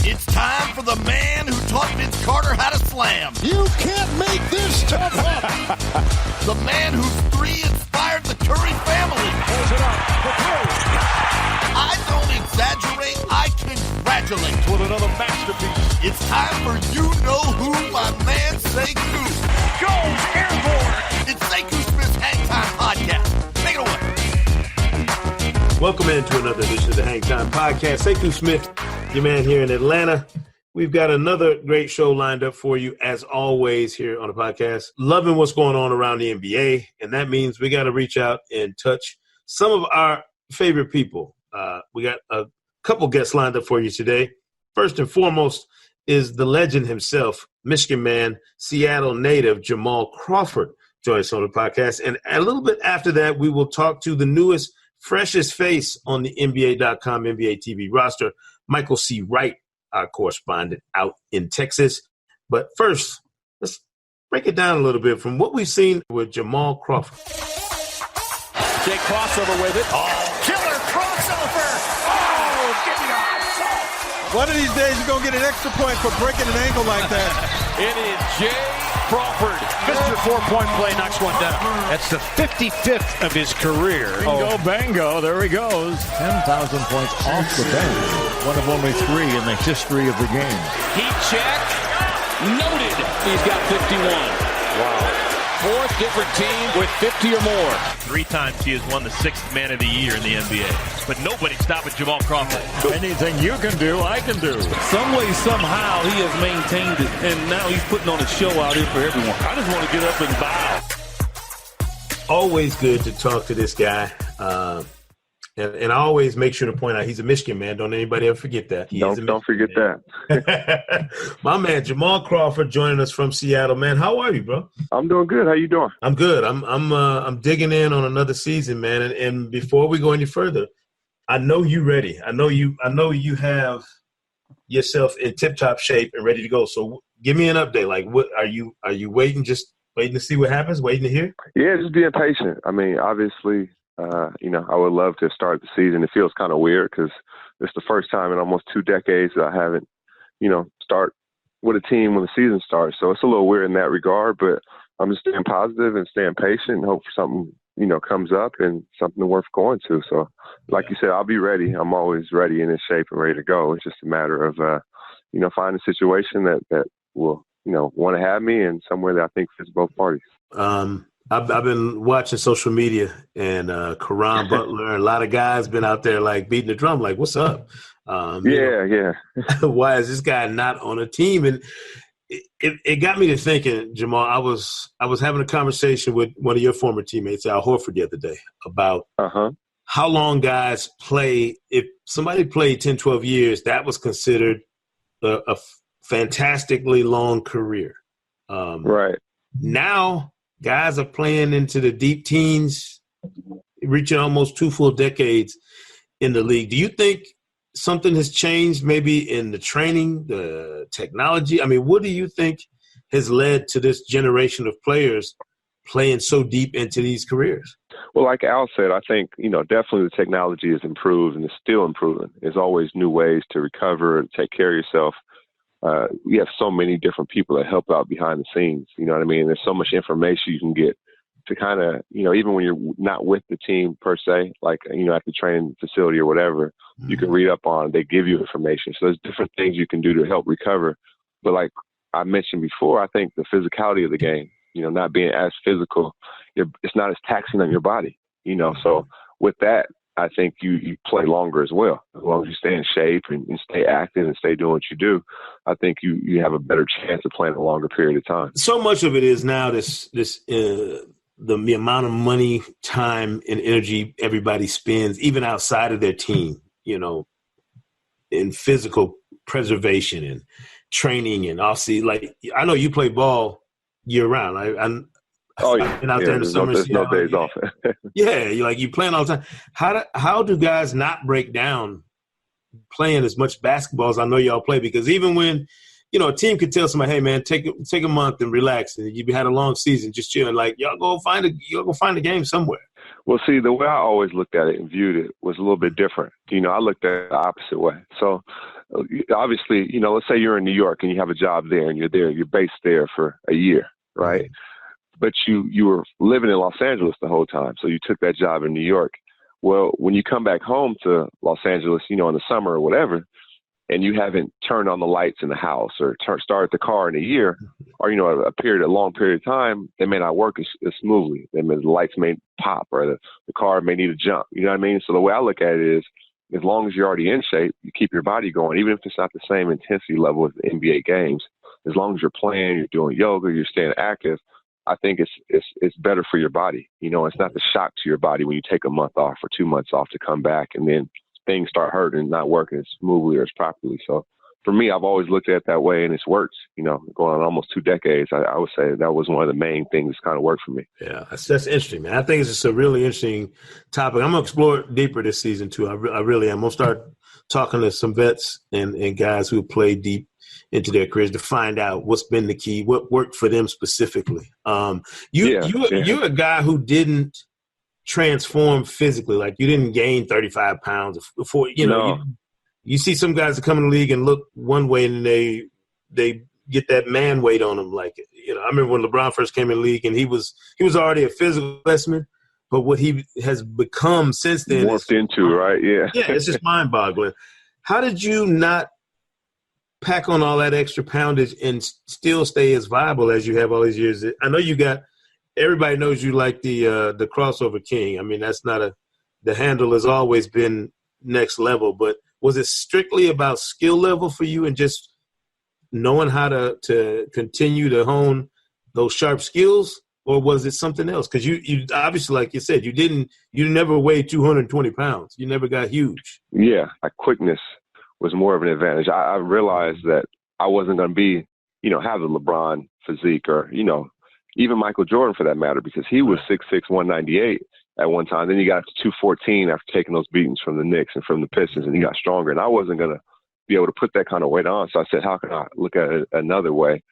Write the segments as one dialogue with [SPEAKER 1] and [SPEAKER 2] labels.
[SPEAKER 1] It's time for the man who taught Vince Carter how to slam.
[SPEAKER 2] You can't make this stuff up.
[SPEAKER 1] The man whose three inspired the Curry family.
[SPEAKER 2] Pulls it up for three.
[SPEAKER 1] I don't exaggerate, I congratulate.
[SPEAKER 2] With another masterpiece.
[SPEAKER 1] It's time for You Know Who, my man Sekou.
[SPEAKER 2] Goes airborne.
[SPEAKER 1] It's Sekou Smith's Hang Time Podcast. Take it away.
[SPEAKER 3] Welcome into another edition of the Hang Time Podcast. Sekou Smith, your man here in Atlanta. We've got another great show lined up for you, as always, here on the podcast. Loving what's going on around the NBA, and that means we got to reach out and touch some of our favorite people. We got a couple guests lined up for you today. First and foremost is the legend himself, Michigan man, Seattle native Jamal Crawford joins us on the podcast. And a little bit after that, we will talk to the newest, freshest face on the NBA.com NBA TV roster, Michael C. Wright, our correspondent out in Texas. But first, let's break it down a little bit from what we've seen with Jamal Crawford.
[SPEAKER 2] Jake crossover with it.
[SPEAKER 1] Oh, killer crossover.
[SPEAKER 2] Oh, give me a One of these days you're going to get an extra point for breaking an ankle like that.
[SPEAKER 4] It is Jay Crawford. Mr. Four-point play knocks one down. That's the 55th of his career.
[SPEAKER 5] Bingo, bango, there he goes. 10,000 points off the bench. One of only three in the history of the game.
[SPEAKER 4] Heat check. Noted. He's got 51. Wow. Fourth different team with 50 or more.
[SPEAKER 6] 3 times he has won the 6th Man of the Year in the NBA. But nobody's stopping Jamal Crawford.
[SPEAKER 5] Anything you can do, I can do.
[SPEAKER 7] Some way, somehow, he has maintained it, and now he's putting on a show out here for everyone. I just want to get up and bow.
[SPEAKER 3] Always good to talk to this guy. And I always make sure to point out he's a Michigan man. Don't anybody ever forget that.
[SPEAKER 8] Don't forget that.
[SPEAKER 3] My man, Jamal Crawford, joining us from Seattle. Man, how are you, bro?
[SPEAKER 8] I'm doing good. How you doing?
[SPEAKER 3] I'm good. I'm digging in on another season, man. And before we go any further, I know you ready. I know you have yourself in tip-top shape and ready to go. So give me an update. Like, what are you waiting? Just waiting to see what happens? Waiting to hear?
[SPEAKER 8] Yeah, just being patient. I mean, obviously. I would love to start the season. It feels kind of weird because it's the first time in almost 2 decades that I haven't, start with a team when the season starts. So it's a little weird in that regard, but I'm just staying positive and staying patient and hope for something, comes up and something worth going to. So like you said, I'll be ready. I'm always ready and in shape and ready to go. It's just a matter of, finding a situation that will, want to have me and somewhere that I think fits both parties.
[SPEAKER 3] I've been watching social media, and Karan Butler, a lot of guys been out there like beating the drum, like, "What's up?"
[SPEAKER 8] Yeah.
[SPEAKER 3] Why is this guy not on a team? And it got me to thinking, Jamal. I was having a conversation with one of your former teammates, Al Horford, the other day about how long guys play. If somebody played 10, 12 years, that was considered a fantastically long career.
[SPEAKER 8] Right
[SPEAKER 3] now. Guys are playing into the deep teens, reaching almost 2 full decades in the league. Do you think something has changed maybe in the training, the technology? I mean, what do you think has led to this generation of players playing so deep into these careers?
[SPEAKER 8] Well, like Al said, I think, definitely the technology has improved and is still improving. There's always new ways to recover, to take care of yourself. We have so many different people that help out behind the scenes. You know what I mean? There's so much information you can get to kind of, even when you're not with the team per se, like, at the training facility or whatever, you can read up on, they give you information. So there's different things you can do to help recover. But like I mentioned before, I think the physicality of the game, not being as physical, it's not as taxing on your body, so with that, I think you play longer as well. As long as you stay in shape and stay active and stay doing what you do, I think you have a better chance of playing a longer period of time. So
[SPEAKER 3] much of it is now the amount of money, time, and energy everybody spends, even outside of their team, in physical preservation and training and off-season. Like, I know you play ball year-round.
[SPEAKER 8] Oh, yeah.
[SPEAKER 3] Been out there in the summer.
[SPEAKER 8] There's no days off.
[SPEAKER 3] Yeah, you playing all the time. How do guys not break down playing as much basketball as I know y'all play? Because even when, a team could tell somebody, hey, man, take a month and relax, and you had a long season, just chilling. Like, y'all go find a game somewhere.
[SPEAKER 8] Well, see, the way I always looked at it and viewed it was a little bit different. I looked at it the opposite way. So obviously, you know, let's say you're in New York and you have a job there and you're based there for a year, right? Mm-hmm. But you were living in Los Angeles the whole time, so you took that job in New York. Well, when you come back home to Los Angeles, you know, in the summer or whatever, and you haven't turned on the lights in the house or started the car in a year, or, you know, a long period of time, they may not work as smoothly. The lights may pop, or the car may need a jump. You know what I mean? So the way I look at it is, as long as you're already in shape, you keep your body going, even if it's not the same intensity level as the NBA games. As long as you're playing, you're doing yoga, you're staying active, I think it's better for your body. You know, it's not the shock to your body when you take a month off or 2 months off to come back and then things start hurting and not working as smoothly or as properly. So for me, I've always looked at it that way, and it's worked. You know, going on almost 2 decades, I would say that was one of the main things that kind of worked for me.
[SPEAKER 3] Yeah, that's interesting, man. I think it's just a really interesting topic. I'm going to explore it deeper this season, too. I really am. I'm going to start talking to some vets and guys who play deep into their careers to find out what's been the key, what worked for them specifically. You're a guy who didn't transform physically. Like, you didn't gain 35 pounds before, you know.
[SPEAKER 8] No.
[SPEAKER 3] You see some guys that come in the league and look one way and they get that man weight on them. Like, you know, I remember when LeBron first came in the league and he was already a physical specimen, but what he has become since then
[SPEAKER 8] morphed into, right? Yeah.
[SPEAKER 3] Yeah, it's just mind-boggling. How did you not pack on all that extra poundage and still stay as viable as you have all these years? I know everybody knows you like the crossover king. I mean, that's not the handle has always been next level, but was it strictly about skill level for you and just knowing how to continue to hone those sharp skills, or was it something else? Because you obviously, like you said, you never weighed 220 pounds. You never got huge.
[SPEAKER 8] Yeah, my quickness was more of an advantage. I realized that I wasn't going to be, you know, have the LeBron physique or, you know, even Michael Jordan for that matter, because he was 6'6", 198 at one time. Then he got to 214 after taking those beatings from the Knicks and from the Pistons, and he got stronger. And I wasn't going to be able to put that kind of weight on. So I said, how can I look at it another way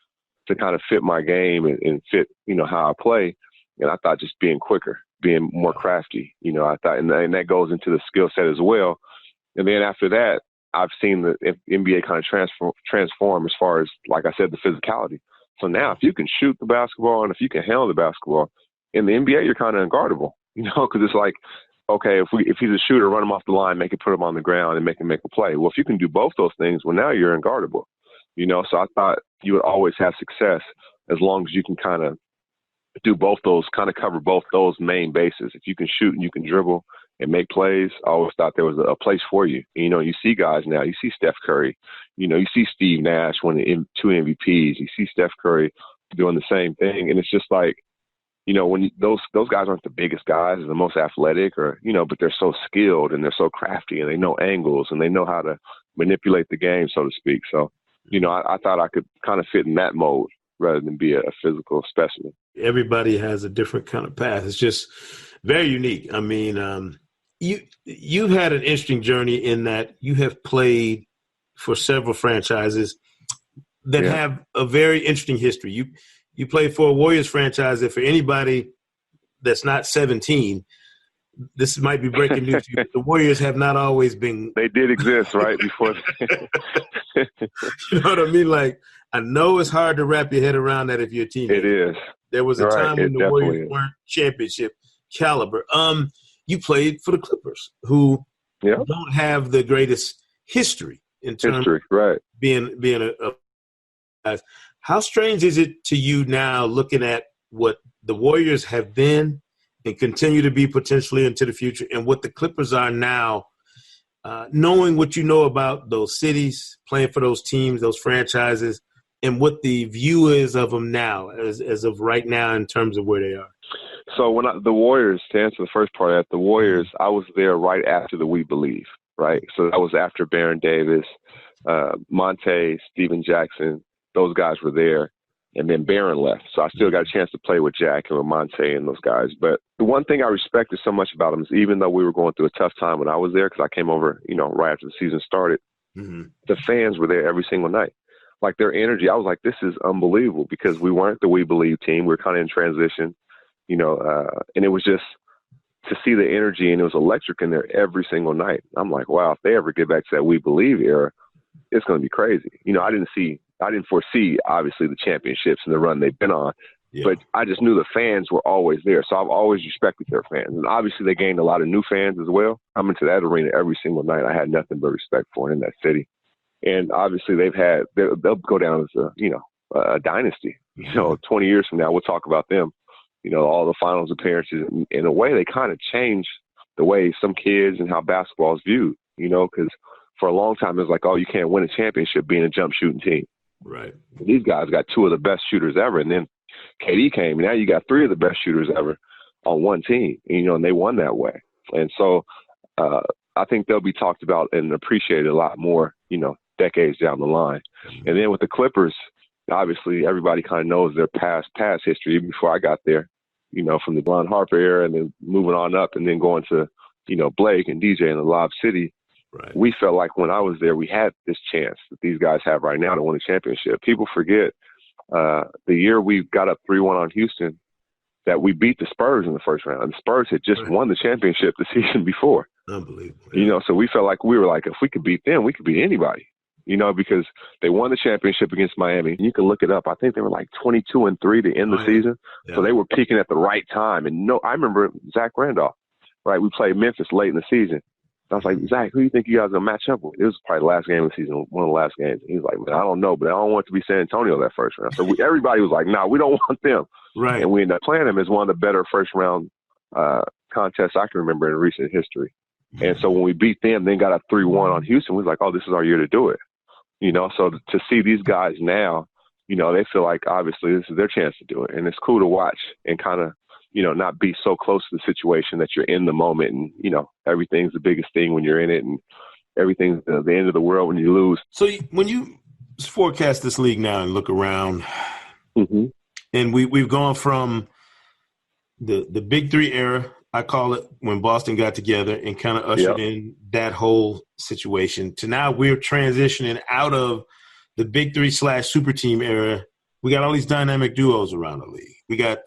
[SPEAKER 8] to kind of fit my game and fit, you know, how I play? And I thought just being quicker, being more crafty, you know, I thought, and that goes into the skill set as well. And then after that, I've seen the NBA kind of transform as far as, like I said, the physicality. So now if you can shoot the basketball and if you can handle the basketball, in the NBA, you're kind of unguardable, you know, because it's like, okay, if he's a shooter, run him off the line, put him on the ground and make him make a play. Well, if you can do both those things, well, now you're unguardable, you know. So I thought you would always have success as long as you can kind of do both those, kind of cover both those main bases. If you can shoot and you can dribble and make plays, I always thought there was a place for you. And, you know, you see guys now, you see Steph Curry, you know, you see Steve Nash winning 2 MVPs, you see Steph Curry doing the same thing. And it's just like, you know, when those guys aren't the biggest guys, or the most athletic, or, you know, but they're so skilled and they're so crafty and they know angles and they know how to manipulate the game, so to speak. So, you know, I thought I could kind of fit in that mode rather than be a physical specimen. Everybody has a different kind of path. It's just very unique. I mean, you've had an interesting journey in that you have played for several franchises that have a very interesting history. You played for a Warriors franchise that, for anybody that's not 17, this might be breaking news to you, but the Warriors have not always been. They did exist, right? Before. You know what I mean? Like, I know it's hard to wrap your head around that if you're a team. It is. There was a time when the Warriors weren't championship caliber. You played for the Clippers, who don't have the greatest history in terms of being a how strange is it to you now, looking at what the Warriors have been and continue to be potentially into the future, and what the Clippers are now, knowing what you know about those cities, playing for those teams, those franchises, and what the view is of them now, as of right now, in terms of where they are? So when the Warriors, to answer the first part of that, the Warriors, I was there right after the We Believe, right? So that was after Baron Davis, Monte, Steven Jackson. Those guys were there, and then Baron left. So I still got a chance to play with Jack and with Monte and those guys. But the one thing I respected so much about them is, even though we were going through a tough time when I was there, because I came over, you know, right after the season started, the fans were there every single night. Like, their energy, I was like, this is unbelievable, because we weren't the We Believe team. We were kind of in transition, you know, and it was just to see the energy, and it was electric in there every single night. I'm like, wow, if they ever get back to that We Believe era, it's going to be crazy. I didn't foresee obviously the championships and the run they've been on, but I just knew the fans were always there. So I've always respected their fans, and obviously they gained a lot of new fans as well. I'm into that arena every single night. I had nothing but respect for it in that city, and obviously they'll go down as a dynasty. 20 years from now we'll talk about them. All the finals appearances. In a way, they kind of changed the way some kids and how basketball is viewed. Because for a long time, it was like, oh, you can't win a championship being a jump shooting team.
[SPEAKER 3] Right.
[SPEAKER 8] These guys got two of the best shooters ever. And then KD came. And now you got three of the best shooters ever on one team, and they won that way. And so I think they'll be talked about and appreciated a lot more, decades down the line. And then with the Clippers, obviously everybody kind of knows their past history. Even before I got there, from the Ron Harper era and then moving on up and then going to, Blake and DJ in the Lob City.
[SPEAKER 3] Right.
[SPEAKER 8] We felt like when I was there, we had this chance that these guys have right now to win a championship. People forget the year we got up 3-1 on Houston that we beat the Spurs in the first round. And the Spurs had just won the championship the season before.
[SPEAKER 3] Unbelievable.
[SPEAKER 8] So we felt like if we could beat them, we could beat anybody. Because they won the championship against Miami. You can look it up. I think they were like 22-3 to end the season. Yeah. So they were peaking at the right time. And I remember Zach Randolph, right? We played Memphis late in the season. I was like, Zach, who do you think you guys are going to match up with? It was probably the last game of the season, one of the last games. He was like, man, I don't know, but I don't want it to be San Antonio that first round. So everybody was like, nah, we don't want them.
[SPEAKER 3] Right.
[SPEAKER 8] And we ended up playing them as one of the better first round contests I can remember in recent history. And so when we beat them, then got a 3-1 on Houston, we was like, oh, this is our year to do it. So to see these guys now, they feel like obviously this is their chance to do it. And it's cool to watch and kind of, not be so close to the situation that you're in the moment. And, everything's the biggest thing when you're in it and everything's the end of the world when you lose.
[SPEAKER 3] So when you forecast this league now and look around, and we've gone from the Big Three era, I call it, when Boston got together and kind of ushered in that whole situation, to now we're transitioning out of the Big Three / super team era. We got all these dynamic duos around the league. We got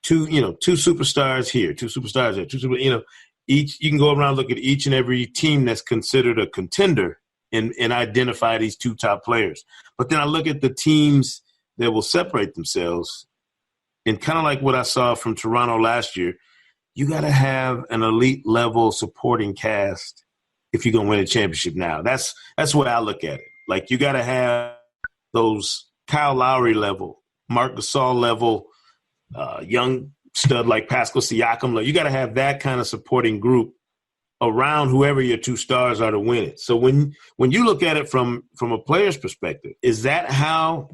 [SPEAKER 3] two superstars here, two superstars there, each, you can go around, look at each and every team that's considered a contender and identify these two top players. But then I look at the teams that will separate themselves, and kind of like what I saw from Toronto last year, you got to have an elite level supporting cast if you're going to win a championship now. That's the way I look at it. Like, you got to have those Kyle Lowry level, Marc Gasol level, young stud like Pascal Siakam. You got to have that kind of supporting group around whoever your two stars are to win it. So when you look at it from a player's perspective, is that how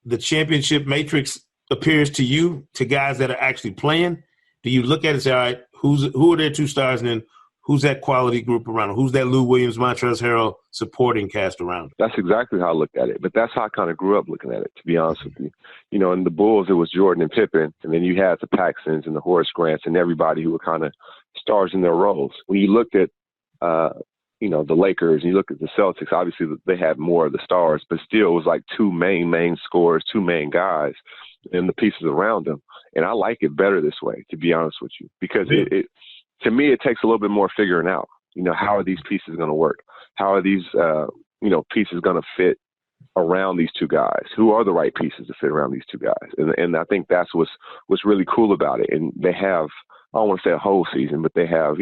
[SPEAKER 3] the championship matrix appears to you, to guys that are actually playing? Do you look at it and say, all right, who are their two stars, and then who's that quality group around them? Who's that Lou Williams, Montrezl Harrell supporting cast around them?
[SPEAKER 8] That's exactly how I looked at it. But that's how I kind of grew up looking at it, to be honest with you. In the Bulls, it was Jordan and Pippen, and then you had the Paxsons and the Horace Grants and everybody who were kind of stars in their roles. When you looked at, the Lakers, and you look at the Celtics, obviously they had more of the stars, but still it was like two main scorers, two main guys, and the pieces around them. And I like it better this way, to be honest with you, because it to me, it takes a little bit more figuring out. How are these pieces going to work? How are these, pieces going to fit around these two guys? Who are the right pieces to fit around these two guys? And I think that's what's really cool about it. And they have, I don't want to say a whole season, but they have,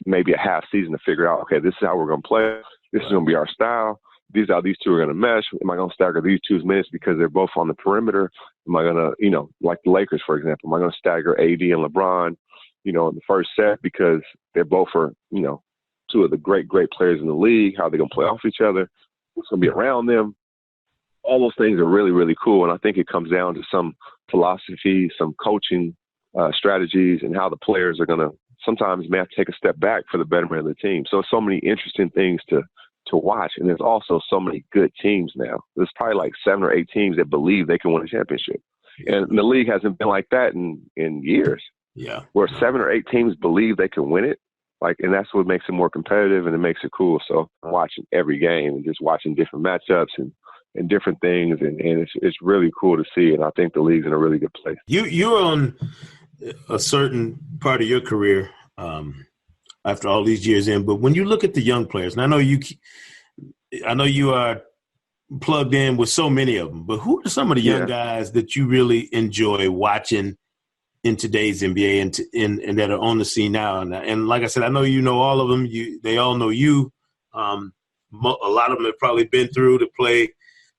[SPEAKER 8] maybe a half season to figure out, okay, this is how we're going to play. This is going to be our style. These are how these two are going to mesh. Am I going to stagger these two's minutes because they're both on the perimeter? Am I going to, like the Lakers, for example, am I going to stagger AD and LeBron, in the first set because they're both are, two of the great players in the league? How are they going to play off each other? What's going to be around them? All those things are really, really cool. And I think it comes down to some philosophy, some coaching strategies, and how the players are going to sometimes may have to take a step back for the betterment of the team. So so many interesting things to watch. And there's also so many good teams now. There's probably like 7 or 8 teams that believe they can win a championship. And the league hasn't been like that in years.
[SPEAKER 3] Yeah.
[SPEAKER 8] Where 7 or 8 teams believe they can win it. And that's what makes it more competitive, and it makes it cool. So I'm watching every game and just watching different matchups and different things. And it's really cool to see. And I think the league's in a really good place.
[SPEAKER 3] You're on a certain part of your career after all these years in, but when you look at the young players, and I know you are plugged in with so many of them, but who are some of the young guys that you really enjoy watching in today's NBA and that are on the scene now? And like I said, I know you know all of them. They all know you. A lot of them have probably been through to play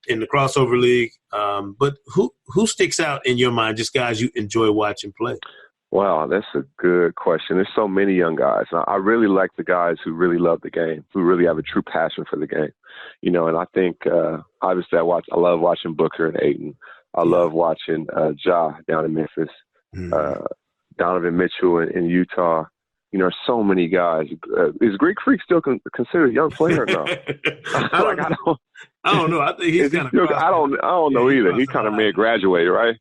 [SPEAKER 3] in the crossover league. But who sticks out in your mind, just guys you enjoy watching play?
[SPEAKER 8] Wow, that's a good question. There's so many young guys. I really like the guys who really love the game, who really have a true passion for the game. And I think, obviously, I love watching Booker and Ayton. I love watching Ja down in Memphis, Donovan Mitchell in Utah. There's so many guys. Is Greek Freak still considered a young player or no?
[SPEAKER 3] I don't know. I think he's kind of.
[SPEAKER 8] I don't know either. He kind of may have graduated, right?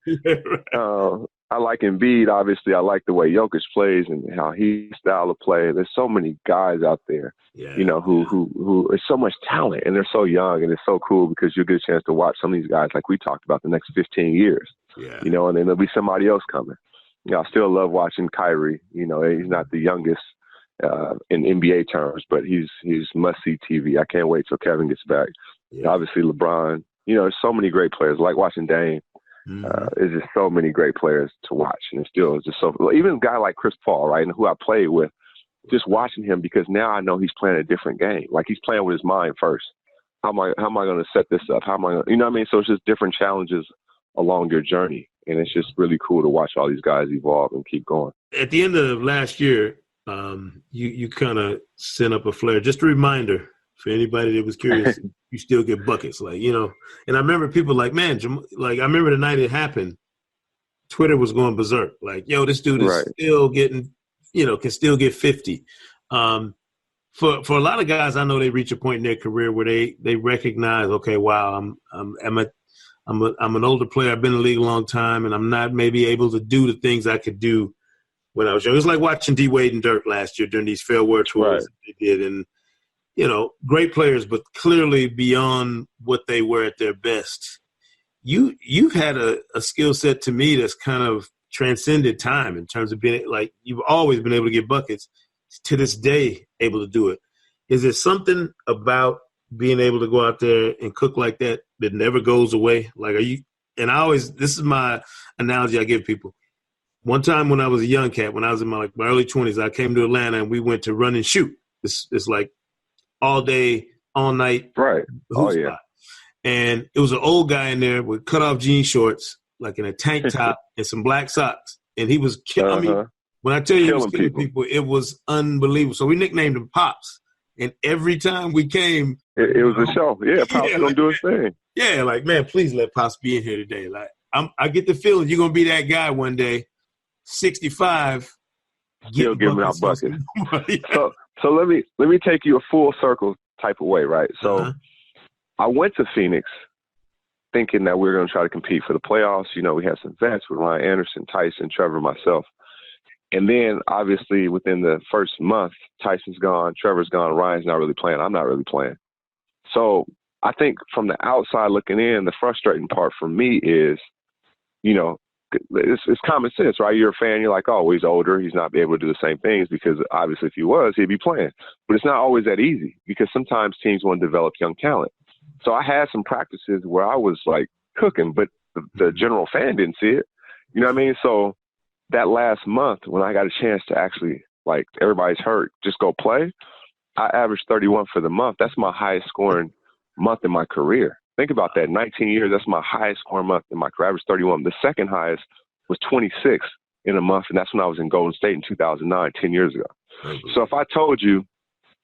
[SPEAKER 8] I like Embiid. Obviously, I like the way Jokic plays and how he style of play. There's so many guys out there, who is so much talent, and they're so young, and it's so cool because you get a chance to watch some of these guys, like we talked about, the next 15 years. And then there'll be somebody else coming. I still love watching Kyrie. He's not the youngest in NBA terms, but he's must-see TV. I can't wait till Kevin gets back. Obviously, LeBron. There's so many great players. I like watching Dame. There's just so many great players to watch, and it's just so. Even a guy like Chris Paul, right, and who I played with, just watching him because now I know he's playing a different game. Like he's playing with his mind first. How am I going to set this up? How am I going? You know what I mean? So it's just different challenges along your journey. And it's just really cool to watch all these guys evolve and keep going.
[SPEAKER 3] At the end of last year, you kind of sent up a flare. Just a reminder for anybody that was curious, you still get buckets. And I remember people like, man, I remember the night it happened, Twitter was going berserk. Like, yo, this dude is still getting, can still get 50. For a lot of guys, I know they reach a point in their career where they recognize, okay, wow, I'm an older player. I've been in the league a long time, and I'm not maybe able to do the things I could do when I was young. It's like watching D. Wade and Dirk last year during these farewell tours they did. And, great players, but clearly beyond what they were at their best. You've had a skill set to me that's kind of transcended time in terms of being like you've always been able to get buckets, to this day able to do it. Is there something about being able to go out there and cook like that never goes away? Like, this is my analogy I give people. One time when I was a young cat, when I was in my early 20s, I came to Atlanta and we went to run and shoot. It's like all day, all night.
[SPEAKER 8] Right. Oh, yeah.
[SPEAKER 3] Spot. And it was an old guy in there with cut off jean shorts, like in a tank top and some black socks. And he was killing me. When I tell you he was killing people, it was unbelievable. So we nicknamed him Pops. And every time we came,
[SPEAKER 8] it was a show. Yeah, Pops gonna do his thing.
[SPEAKER 3] Yeah, like, man, please let Pops be in here today. Like, I get the feeling you're gonna be that guy one day, 65.
[SPEAKER 8] He'll give me our bucket. So let me take you a full circle type of way, right? So I went to Phoenix thinking that we were gonna try to compete for the playoffs. We had some vets with Ryan Anderson, Tyson, Trevor, myself. And then, obviously, within the first month, Tyson's gone, Trevor's gone, Ryan's not really playing, I'm not really playing. So I think from the outside looking in, the frustrating part for me is, it's common sense, right? You're a fan, you're like, oh, he's older, he's not able to do the same things because obviously if he was, he'd be playing. But it's not always that easy because sometimes teams want to develop young talent. So I had some practices where I was, cooking, but the general fan didn't see it. You know what I mean? So that last month when I got a chance to actually, everybody's hurt, just go play, I averaged 31 for the month. That's my highest scoring month in my career. Think about that. 19 years, that's my highest scoring month in my career. I averaged 31. The second highest was 26 in a month, and that's when I was in Golden State in 2009, 10 years ago. So if I told you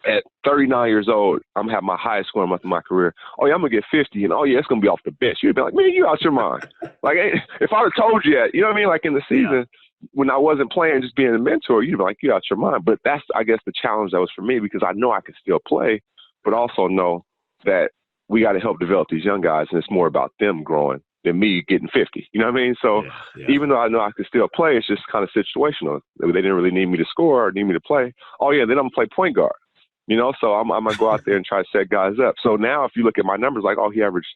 [SPEAKER 8] at 39 years old, I'm going to have my highest scoring month in my career, oh, yeah, I'm going to get 50, and, oh, yeah, it's going to be off the bench. You'd be like, man, you out your mind. If I would have told you that, you know what I mean? In the season, when I wasn't playing, just being a mentor, you'd be like, you out your mind. But that's, I guess, the challenge that was for me because I know I can still play, but also know that we got to help develop these young guys, and it's more about them growing than me getting 50. You know what I mean? So even though I know I can still play, it's just kind of situational. They didn't really need me to score or need me to play. Oh, yeah, then I'm going to play point guard. So I'm going to go out there and try to set guys up. So now if you look at my numbers, oh, he averaged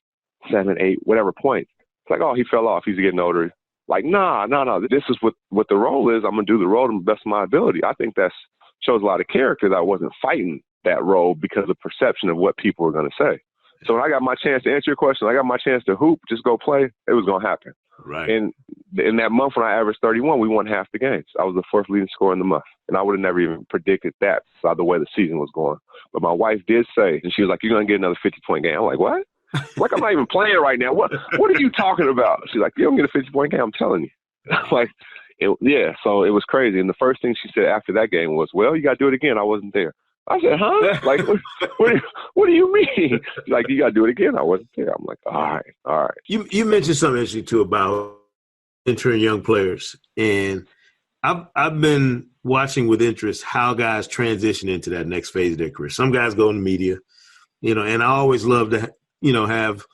[SPEAKER 8] 7, 8, whatever points. It's like, oh, he fell off. He's getting older. No. This is what the role is. I'm going to do the role to the best of my ability. I think that shows a lot of character that I wasn't fighting that role because of perception of what people were going to say. So when I got my chance to answer your question, I got my chance to hoop, just go play, it was going to happen.
[SPEAKER 3] Right.
[SPEAKER 8] And in that month when I averaged 31, we won half the games. I was the fourth leading scorer in the month. And I would have never even predicted that by the way the season was going. But my wife did say, and she was like, you're going to get another 50-point game. I'm like, what? Like, I'm not even playing right now. What are you talking about? She's like, you're going to get a 50-point game. I'm telling you. Like, so it was crazy. And the first thing she said after that game was, well, you got to do it again. I wasn't there. I said, huh? Like, what do you mean? Like, you got to do it again. I wasn't there. I'm like, all right.
[SPEAKER 3] You mentioned something interesting, too, about entering young players. And I've been watching with interest how guys transition into that next phase of their career. Some guys go in the media, and I always love to, have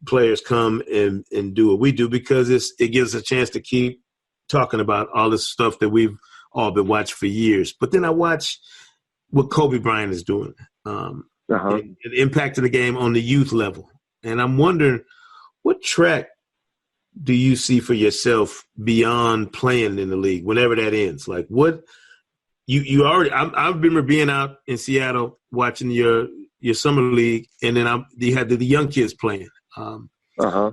[SPEAKER 3] players come and do what we do because it gives us a chance to keep talking about all this stuff that we've all been watching for years. But then I watch what Kobe Bryant is doing and impacting the game on the youth level. And I'm wondering, what track do you see for yourself beyond playing in the league, whenever that ends? Like what you already – I remember being out in Seattle watching your summer league, and then you had the young kids playing,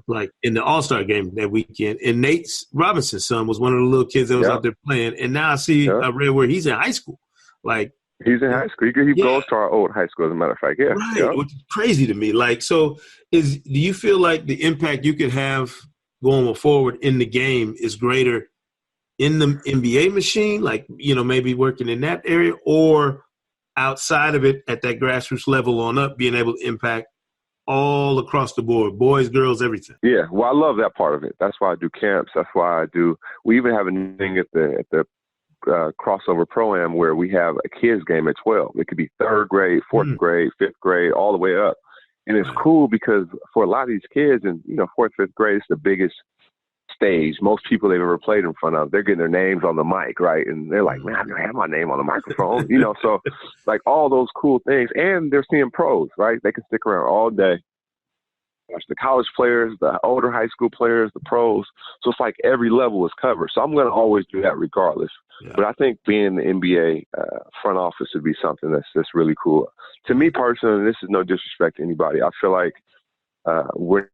[SPEAKER 3] like in the All-Star game that weekend. And Nate Robinson's son was one of the little kids that was out there playing. And now I read where he's in high school. Like –
[SPEAKER 8] he's in high school. He goes to our old high school, as a matter of fact. Yeah.
[SPEAKER 3] Right, which is crazy to me. Like, so do you feel like the impact you could have going forward in the game is greater in the NBA machine, like, maybe working in that area, or outside of it at that grassroots level on up, being able to impact all across the board, boys, girls, everything?
[SPEAKER 8] Yeah, well, I love that part of it. That's why I do camps. That's why we even have a thing at the crossover pro-am where we have a kids game at 12. It could be third grade, fourth grade, fifth grade, all the way up. And it's cool because for a lot of these kids in, fourth, fifth grade, it's the biggest stage. Most people they've ever played in front of, they're getting their names on the mic, right? And they're like, man, I never had my name on the microphone, so like all those cool things. And they're seeing pros, right? They can stick around all day. Watch the college players, the older high school players, the pros. So it's like every level is covered. So I'm going to always do that regardless. Yeah. But I think being in the NBA front office would be something that's really cool. To me personally, and this is no disrespect to anybody, I feel like we're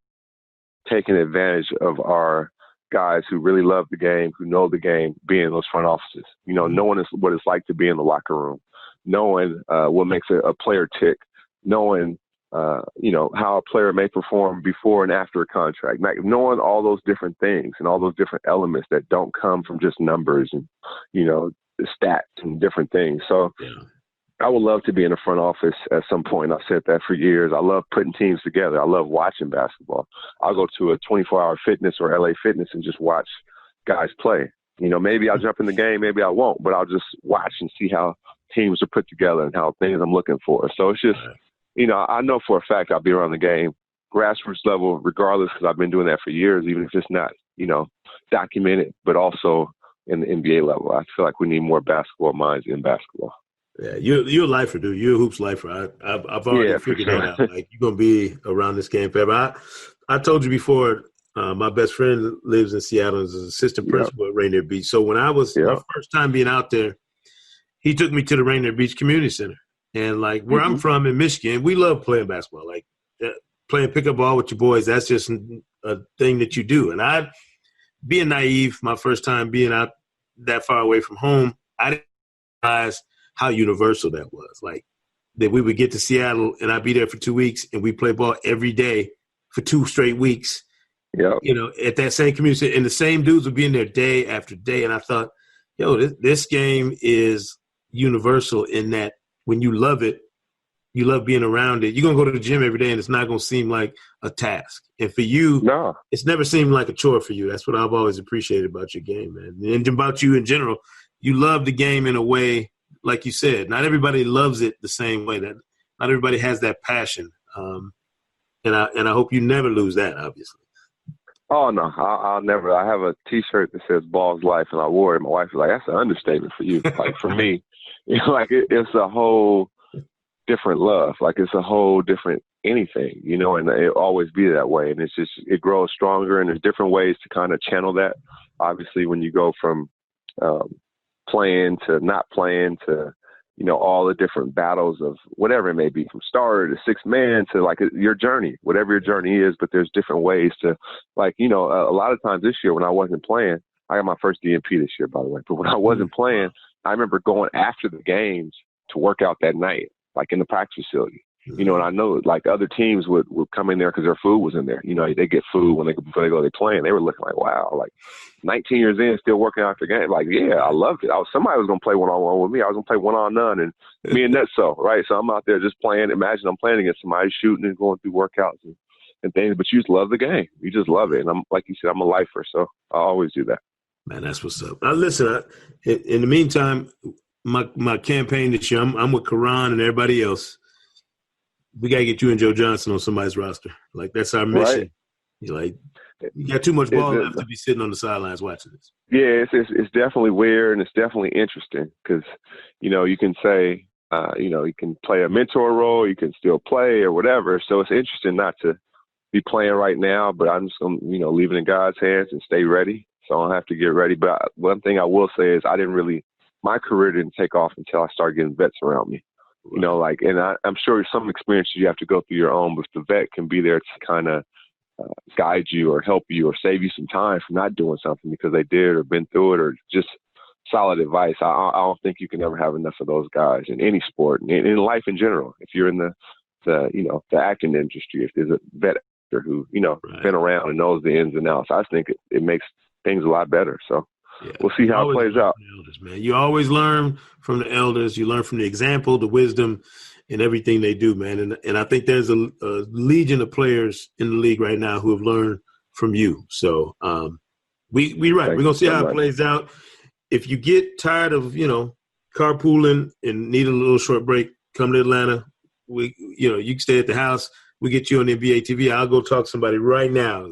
[SPEAKER 8] taking advantage of our guys who really love the game, who know the game, being in those front offices. Knowing what it's like to be in the locker room, knowing what makes a player tick, knowing how a player may perform before and after a contract, knowing all those different things and all those different elements that don't come from just numbers and, the stats and different things. So I would love to be in the front office at some point. I've said that for years. I love putting teams together. I love watching basketball. I'll go to a 24-hour fitness or LA Fitness and just watch guys play. Maybe I'll jump in the game, maybe I won't, but I'll just watch and see how teams are put together and how things I'm looking for. So it's just, I know for a fact I'll be around the game, grassroots level, regardless, because I've been doing that for years, even if it's not, documented, but also in the NBA level. I feel like we need more basketball minds in basketball.
[SPEAKER 3] Yeah, you're a lifer, dude. You're a hoops lifer. I've already figured that out. Like, you're going to be around this game forever. I told you before, my best friend lives in Seattle as an assistant principal at Rainier Beach. So when I was my first time being out there, he took me to the Rainier Beach Community Center. And, like, where I'm from in Michigan, we love playing basketball. Like, playing pickup ball with your boys, that's just a thing that you do. And being naive, my first time being out that far away from home, I didn't realize how universal that was. Like, that we would get to Seattle and I'd be there for 2 weeks and we play ball every day for 2 straight weeks.
[SPEAKER 8] Yeah.
[SPEAKER 3] At that same community, and the same dudes would be in there day after day. And I thought, this game is universal in that when you love it, you love being around it. You're going to go to the gym every day and it's not going to seem like a task. And for you, it's never seemed like a chore for you. That's what I've always appreciated about your game, man. And about you in general. You love the game in a way, like you said, not everybody loves it the same way. That not everybody has that passion. And I hope you never lose that, obviously.
[SPEAKER 8] Oh, no, I'll never. I have a T-shirt that says Ball's Life, and I wore it. My wife was like, that's an understatement for you. Like, for me, it's a whole different love. Like, it's a whole different anything, and it'll always be that way. And it's just, it grows stronger, and there's different ways to kind of channel that. Obviously, when you go from playing to not playing to, all the different battles of whatever it may be, from starter to sixth man to like your journey, whatever your journey is. But there's different ways to, like, a lot of times this year when I wasn't playing, I got my first DNP this year, by the way. But when I wasn't playing, I remember going after the games to work out that night, like in the practice facility. And I know like other teams would come in there because their food was in there. They get food before they go, they play, and they were looking like, wow, like 19 years in, still working out the game. Like, yeah, I loved it. Somebody was going to play one-on-one with me. I was going to play one-on-none, and me and Netso, right? So I'm out there just playing. Imagine I'm playing against somebody shooting and going through workouts and things, but you just love the game. You just love it. And I'm, like you said, I'm a lifer, so I always do that.
[SPEAKER 3] Man, that's what's up. Now, listen, in the meantime, my campaign this year, I'm with Karan and everybody else. We got to get you and Joe Johnson on somebody's roster. Like, that's our mission. Right. You got too much ball left to be sitting on the sidelines watching this.
[SPEAKER 8] Yeah, it's definitely weird, and it's definitely interesting because, you can say, you can play a mentor role, you can still play or whatever. So it's interesting not to be playing right now, but I'm just going to, leave it in God's hands and stay ready. So I don't have to get ready. But one thing I will say is my career didn't take off until I started getting vets around me. And I'm sure some experiences you have to go through your own, but the vet can be there to kind of guide you or help you or save you some time from not doing something because they did or been through it, or just solid advice. I don't think you can ever have enough of those guys in any sport and in life in general. If you're in the acting industry, if there's a vet actor who, been around and knows the ins and outs, I think it makes things a lot better. So. Yeah. We'll see how it plays out.
[SPEAKER 3] Elders, man. You always learn from the elders. You learn from the example, the wisdom, and everything they do, man. And I think there's a legion of players in the league right now who have learned from you. So we're right. We're going to see how it plays out. If you get tired of, carpooling and need a little short break, come to Atlanta. You can stay at the house. We get you on NBA TV. I'll go talk to somebody right now.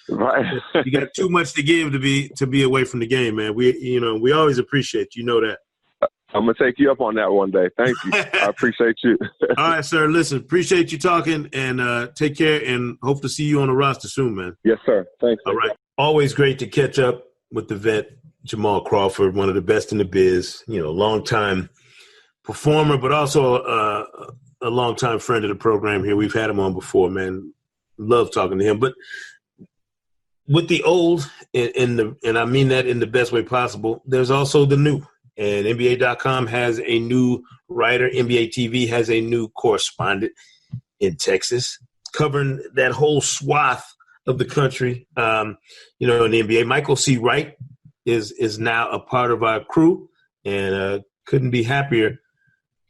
[SPEAKER 8] Right.
[SPEAKER 3] You got too much to give to be away from the game, man. We always appreciate you. Know that.
[SPEAKER 8] I'm gonna take you up on that one day. Thank you. I appreciate you.
[SPEAKER 3] All right, sir. Listen, appreciate you talking, and take care, and hope to see you on the roster soon, man.
[SPEAKER 8] Yes, sir. Thanks.
[SPEAKER 3] All right. Always great to catch up with the vet, Jamal Crawford, one of the best in the biz. Long-time performer, but also a long-time friend of the program here. We've had him on before, man. Love talking to him, but. With the old, and I mean that in the best way possible, there's also the new. And NBA.com has a new writer. NBA TV has a new correspondent in Texas, covering that whole swath of the country. In the NBA, Michael C. Wright is now a part of our crew, and couldn't be happier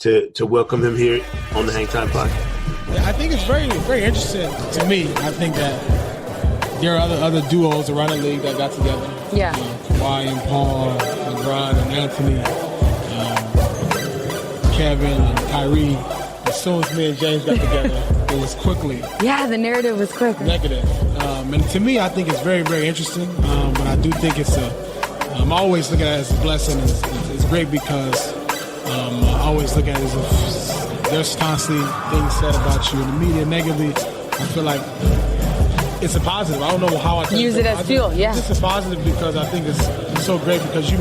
[SPEAKER 3] to welcome him here on the Hang Time Podcast.
[SPEAKER 9] Yeah, I think it's very, very interesting to me. I think that there are other duos around the league that got together.
[SPEAKER 10] Yeah.
[SPEAKER 9] Kawhi and Paul, LeBron and Anthony, Kevin and Kyrie. As soon as me and James got together, it was quickly.
[SPEAKER 10] Yeah, the narrative was quick.
[SPEAKER 9] Negative. And to me, I think it's very, very interesting. But I do think it's I'm always looking at it as a blessing. It's great because I always look at it as if there's constantly things said about you in the media negatively. I feel like it's a positive. I don't know how I can
[SPEAKER 10] use it as fuel. Yeah,
[SPEAKER 9] it's a positive because I think it's so great because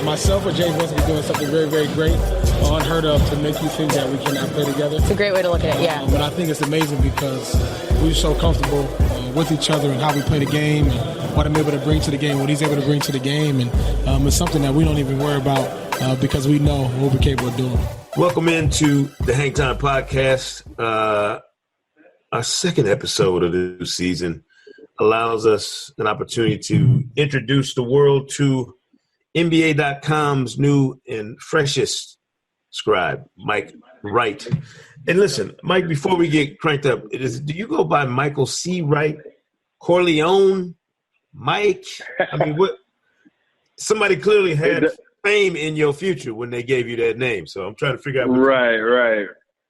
[SPEAKER 9] myself or James must be doing something very, very great or unheard of to make you think that we cannot play together.
[SPEAKER 10] It's a great way to look at it. Yeah.
[SPEAKER 9] But I think it's amazing because we're so comfortable with each other and how we play the game and what I'm able to bring to the game, what he's able to bring to the game, and it's something that we don't even worry about because we know what we're capable of doing.
[SPEAKER 3] Welcome into the Hang Time Podcast. Our second episode of the new season allows us an opportunity to introduce the world to NBA.com's new and freshest scribe, Mike Wright. And listen, Mike, before we get cranked up, do you go by Michael C. Wright, Corleone, Mike? I mean, what? Somebody clearly had fame in your future when they gave you that name, so I'm trying to figure out.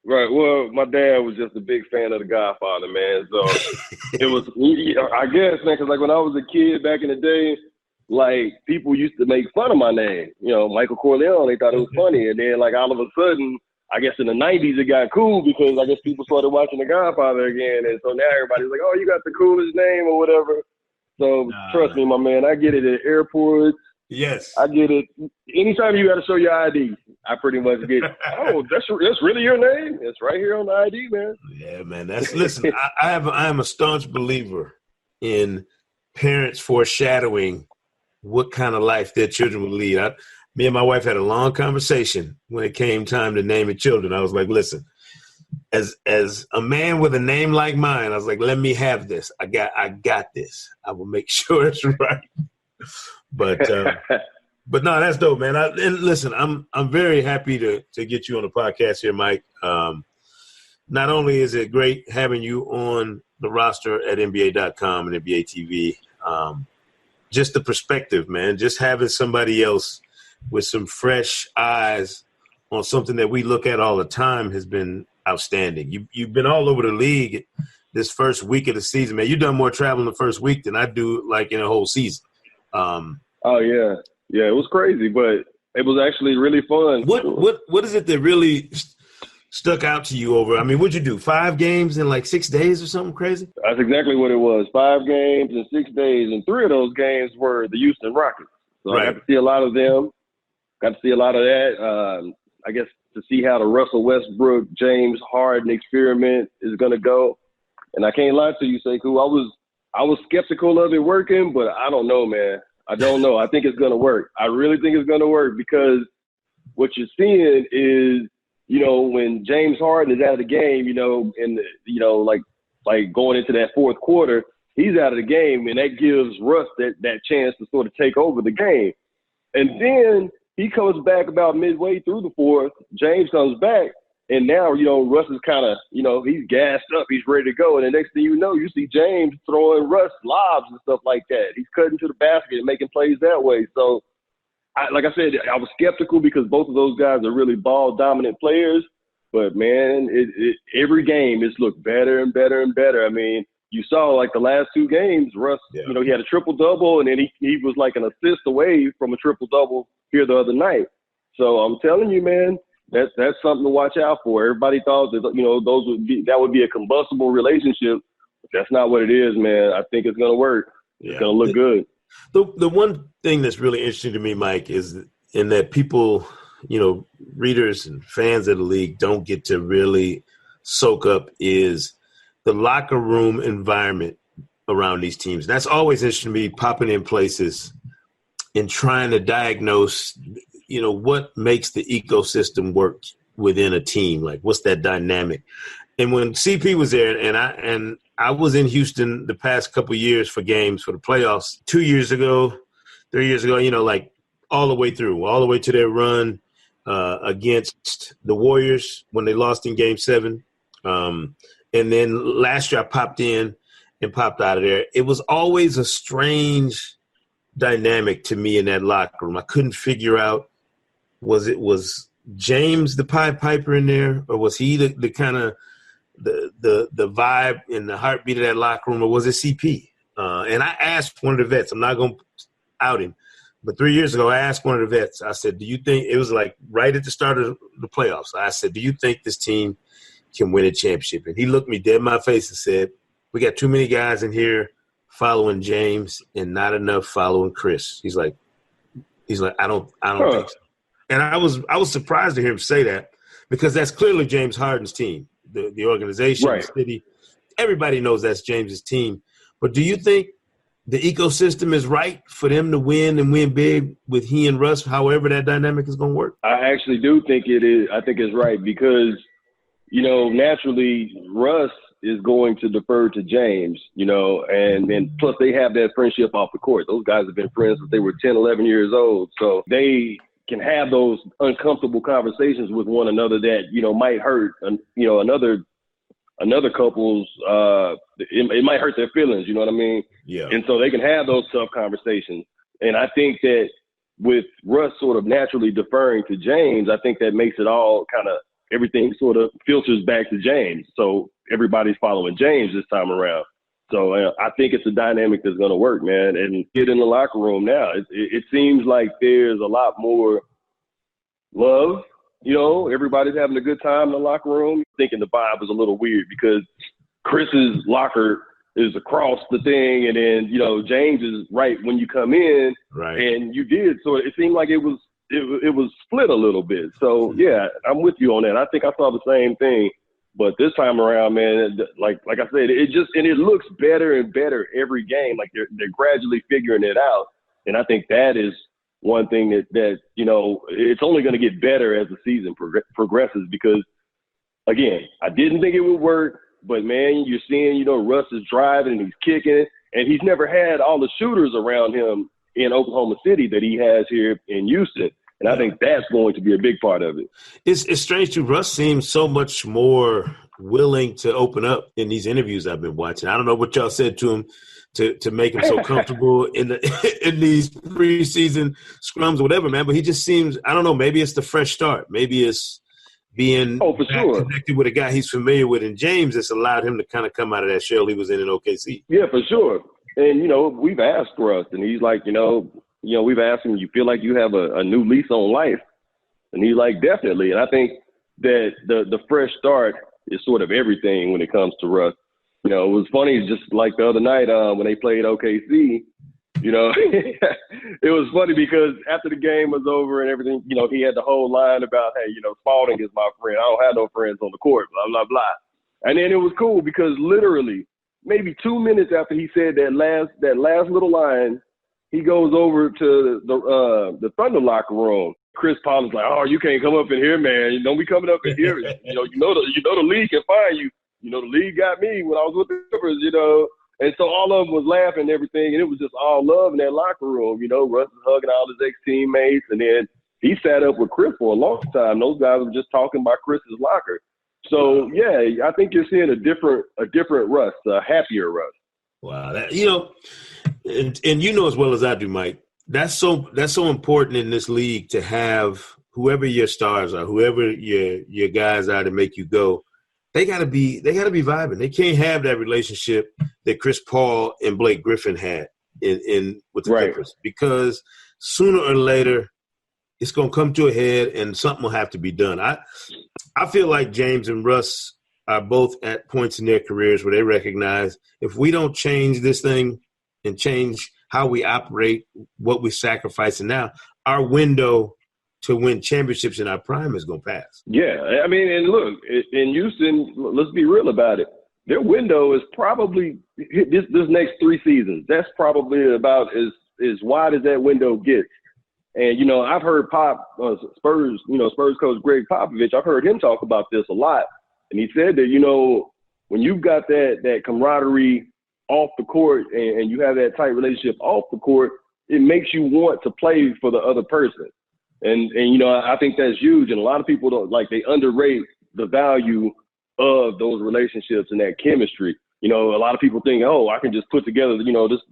[SPEAKER 11] Right. Well, my dad was just a big fan of The Godfather, man. So it was, I guess, man, because like when I was a kid back in the day, like people used to make fun of my name. Michael Corleone, they thought it was funny. And then like all of a sudden, I guess in the 90s it got cool because I guess people started watching The Godfather again. And so now everybody's like, oh, you got the coolest name or whatever. So trust me, my man, I get it at airports,
[SPEAKER 3] Yes.
[SPEAKER 11] I get it. Anytime you got to show your ID, I pretty much get, oh, that's really your name? It's right here on the ID, man.
[SPEAKER 3] Yeah, man. Listen, I am a staunch believer in parents foreshadowing what kind of life their children will lead. Me and my wife had a long conversation when it came time to naming children. I was like, listen, as a man with a name like mine, I was like, let me have this. I got this. I will make sure it's right. But no, that's dope, man. And listen, I'm very happy to get you on the podcast here, Mike. Not only is it great having you on the roster at NBA.com and NBA TV, just the perspective, man, just having somebody else with some fresh eyes on something that we look at all the time has been outstanding. You've been all over the league this first week of the season, man. You've done more traveling the first week than I do like in a whole season.
[SPEAKER 11] Oh yeah. Yeah, it was crazy, but it was actually really fun.
[SPEAKER 3] What is it that really stuck out to you over? I mean, what'd you do? 5 games in like 6 days or something crazy?
[SPEAKER 11] That's exactly what it was. 5 games in 6 days, and 3 of those games were the Houston Rockets. So
[SPEAKER 3] right.
[SPEAKER 11] I got to see a lot of them. Got to see a lot of that. I guess to see how the Russell Westbrook, James Harden experiment is going to go. And I can't lie to you, Sekou. I was skeptical of it working, but I don't know, man. I don't know. I think it's going to work. I really think it's going to work because what you're seeing is, when James Harden is out of the game, like going into that fourth quarter, he's out of the game, and that gives Russ that chance to sort of take over the game. And then he comes back about midway through the fourth. James comes back, and now, Russ is kind of, he's gassed up. He's ready to go. And the next thing you know, you see James throwing Russ lobs and stuff like that. He's cutting to the basket and making plays that way. So, like I said, I was skeptical because both of those guys are really ball-dominant players. But, man, every game it's looked better and better and better. I mean, you saw, like, the last 2 games, Russ, he had a triple-double, and then he was like an assist away from a triple-double here the other night. So I'm telling you, man, that's something to watch out for. Everybody thought that, that would be a combustible relationship. But that's not what it is, man. I think it's going to work. It's going to look good.
[SPEAKER 3] The one thing that's really interesting to me, Mike, is in that people, readers and fans of the league don't get to really soak up is the locker room environment around these teams. That's always interesting to me, popping in places and trying to diagnose, what makes the ecosystem work within a team. Like, what's that dynamic? And when CP was there, and I was in Houston the past couple of years for games for the playoffs, 2 years ago, 3 years ago, like all the way to their run against the Warriors when they lost in Game 7. And then last year I popped in and popped out of there. It was always a strange dynamic to me in that locker room. I couldn't figure out, was James the Pied Piper in there, or was he the kind of the vibe and the heartbeat of that locker room, or was it CP? And I asked one of the vets, I'm not going to out him, but 3 years ago I asked one of the vets, I said, do you think, it was like right at the start of the playoffs, I said, do you think this team can win a championship? And he looked me dead in my face and said, we got too many guys in here following James and not enough following Chris. He's like, I don't think so. And I was surprised to hear him say that, because that's clearly James Harden's team, the organization, right. The city. Everybody knows that's James's team. But do you think the ecosystem is right for them to win and win big with he and Russ, however that dynamic is going to work?
[SPEAKER 11] I actually do think it is. I think it's right because, naturally Russ is going to defer to James, and plus they have that friendship off the court. Those guys have been friends since they were 10, 11 years old. So they can have those uncomfortable conversations with one another that, might hurt, another couple's, it might hurt their feelings, you know what I mean?
[SPEAKER 3] Yeah.
[SPEAKER 11] And so they can have those tough conversations. And I think that with Russ sort of naturally deferring to James, I think that makes it all kind of, everything sort of filters back to James. So everybody's following James this time around. So I think it's a dynamic that's going to work, man. And get in the locker room now. It seems like there's a lot more love. Everybody's having a good time in the locker room. Thinking the vibe was a little weird because Chris's locker is across the thing, and then James is right when you come in,
[SPEAKER 3] right?
[SPEAKER 11] And you did, so it seemed like it was split a little bit. So yeah, I'm with you on that. I think I saw the same thing, but this time around, man, like I said, it looks better and better every game. Like they're gradually figuring it out, and I think that is one thing that it's only going to get better as the season progresses. Because again, I didn't think it would work. But, man, you're seeing, Russ is driving and he's kicking, and he's never had all the shooters around him in Oklahoma City that he has here in Houston. And I think that's going to be a big part of it.
[SPEAKER 3] It's strange, too. Russ seems so much more willing to open up in these interviews I've been watching. I don't know what y'all said to him to make him so comfortable in these preseason scrums or whatever, man. But he just seems – I don't know. Maybe it's the fresh start. Maybe it's – being connected with a guy he's familiar with, and James, it's allowed him to kind of come out of that shell he was in OKC.
[SPEAKER 11] Yeah, for sure. And, we've asked Russ, and he's like, we've asked him, you feel like you have a new lease on life? And he's like, definitely. And I think that the fresh start is sort of everything when it comes to Russ. It was funny, just like the other night when they played OKC, it was funny because after the game was over and everything, he had the whole line about, hey, Spalding is my friend. I don't have no friends on the court, blah, blah, blah. And then it was cool because literally maybe 2 minutes after he said that last little line, he goes over to the Thunder locker room. Chris Paul is like, oh, you can't come up in here, man. Don't be coming up in here. You know the league can find you. The league got me when I was with the Clippers, And so all of them was laughing and everything, and it was just all love in that locker room. Russ was hugging all his ex-teammates, and then he sat up with Chris for a long time. Those guys were just talking about Chris's locker. So, yeah, I think you're seeing a different Russ, a happier Russ.
[SPEAKER 3] Wow. And as well as I do, Mike, that's so important in this league to have whoever your stars are, whoever your guys are to make you go. They gotta be vibing. They can't have that relationship that Chris Paul and Blake Griffin had in with the Clippers, because sooner or later it's gonna come to a head and something will have to be done. I feel like James and Russ are both at points in their careers where they recognize if we don't change this thing and change how we operate, what we're sacrificing now, our window to win championships in our prime is going to pass.
[SPEAKER 11] Yeah. I mean, and look, in Houston, let's be real about it. Their window is probably this next 3 seasons. That's probably about as wide as that window gets. And, I've heard Spurs coach Greg Popovich, I've heard him talk about this a lot. And he said that, when you've got that camaraderie off the court and you have that tight relationship off the court, it makes you want to play for the other person. And I think that's huge. And a lot of people they underrate the value of those relationships and that chemistry. A lot of people think, oh, I can just put together,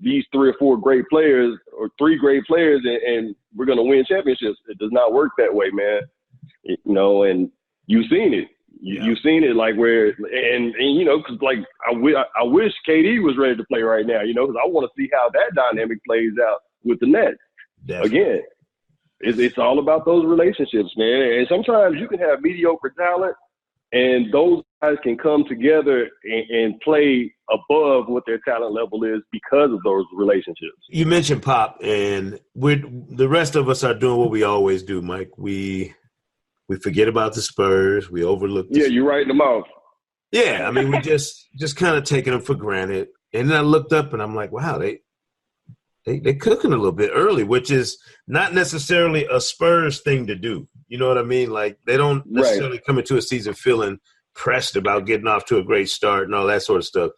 [SPEAKER 11] these 3 or 4 great players or 3 great players and we're going to win championships. It does not work that way, man. And you've seen it. You've seen it where, and cause I wish KD was ready to play right now, cause I want to see how that dynamic plays out with the Nets.
[SPEAKER 3] Definitely.
[SPEAKER 11] Again. It's all about those relationships, man. And sometimes you can have mediocre talent, and those guys can come together and play above what their talent level is because of those relationships.
[SPEAKER 3] You mentioned Pop, and the rest of us are doing what we always do, Mike. We forget about the Spurs. We overlook the
[SPEAKER 11] Spurs. You're writing them off.
[SPEAKER 3] Yeah, I mean, we just kind of taking them for granted. And then I looked up, and I'm like, wow, They're cooking a little bit early, which is not necessarily a Spurs thing to do. You know what I mean? They don't necessarily come into a season feeling pressed about getting off to a great start and all that sort of stuff.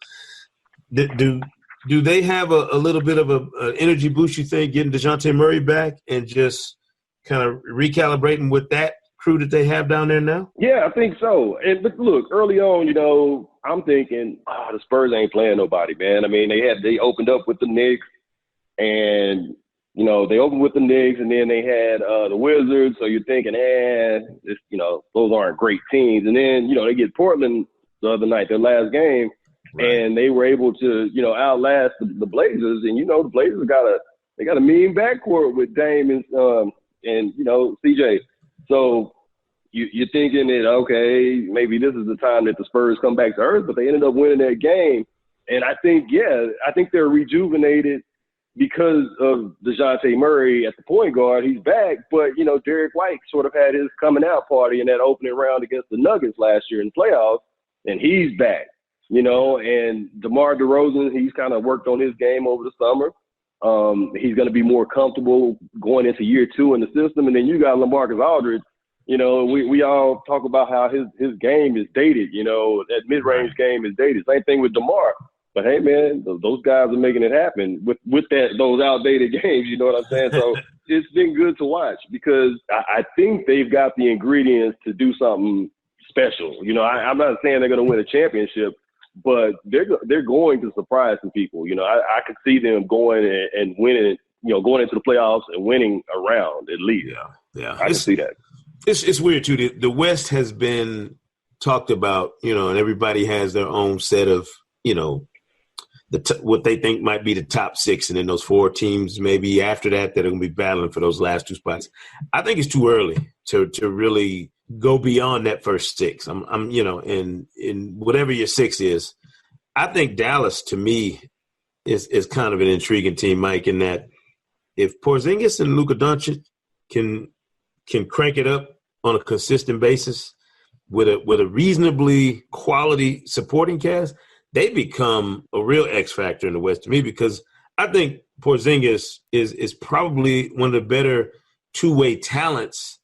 [SPEAKER 3] Do they have a little bit of an energy boost, you think, getting DeJounte Murray back and just kind of recalibrating with that crew that they have down there now?
[SPEAKER 11] Yeah, I think so. But look, early on, I'm thinking, the Spurs ain't playing nobody, man. I mean, they opened up with the Knicks. And, they opened with the Knicks, and then they had the Wizards. So you're thinking, those aren't great teams. And then, they get Portland the other night, their last game, and they were able to, outlast the Blazers. And, the Blazers got a mean backcourt with Dame and CJ. So you're thinking that, okay, maybe this is the time that the Spurs come back to earth, but they ended up winning that game. And I think they're rejuvenated because of DeJounte Murray at the point guard. He's back, but, Derek White sort of had his coming out party in that opening round against the Nuggets last year in the playoffs, and he's back, and DeMar DeRozan, he's kind of worked on his game over the summer. He's going to be more comfortable going into year 2 in the system. And then you got LaMarcus Aldridge. We all talk about how his game is dated, that mid-range game is dated. Same thing with DeMar. But hey, man, those guys are making it happen with those outdated games. You know what I'm saying? So it's been good to watch because I think they've got the ingredients to do something special. I'm not saying they're going to win a championship, but they're going to surprise some people. I could see them going and winning. Going into the playoffs and winning a round at least.
[SPEAKER 3] Yeah,
[SPEAKER 11] I can see that.
[SPEAKER 3] It's weird too. The West has been talked about, and everybody has their own set of, what they think might be the top 6, and then those 4 teams maybe after that are going to be battling for those last 2 spots. I think it's too early to really go beyond that first 6. I'm in whatever your 6 is. I think Dallas to me is kind of an intriguing team, Mike, in that if Porzingis and Luka Doncic can crank it up on a consistent basis with a reasonably quality supporting cast, they become a real X factor in the West to me, because I think Porzingis is probably one of the better two-way talents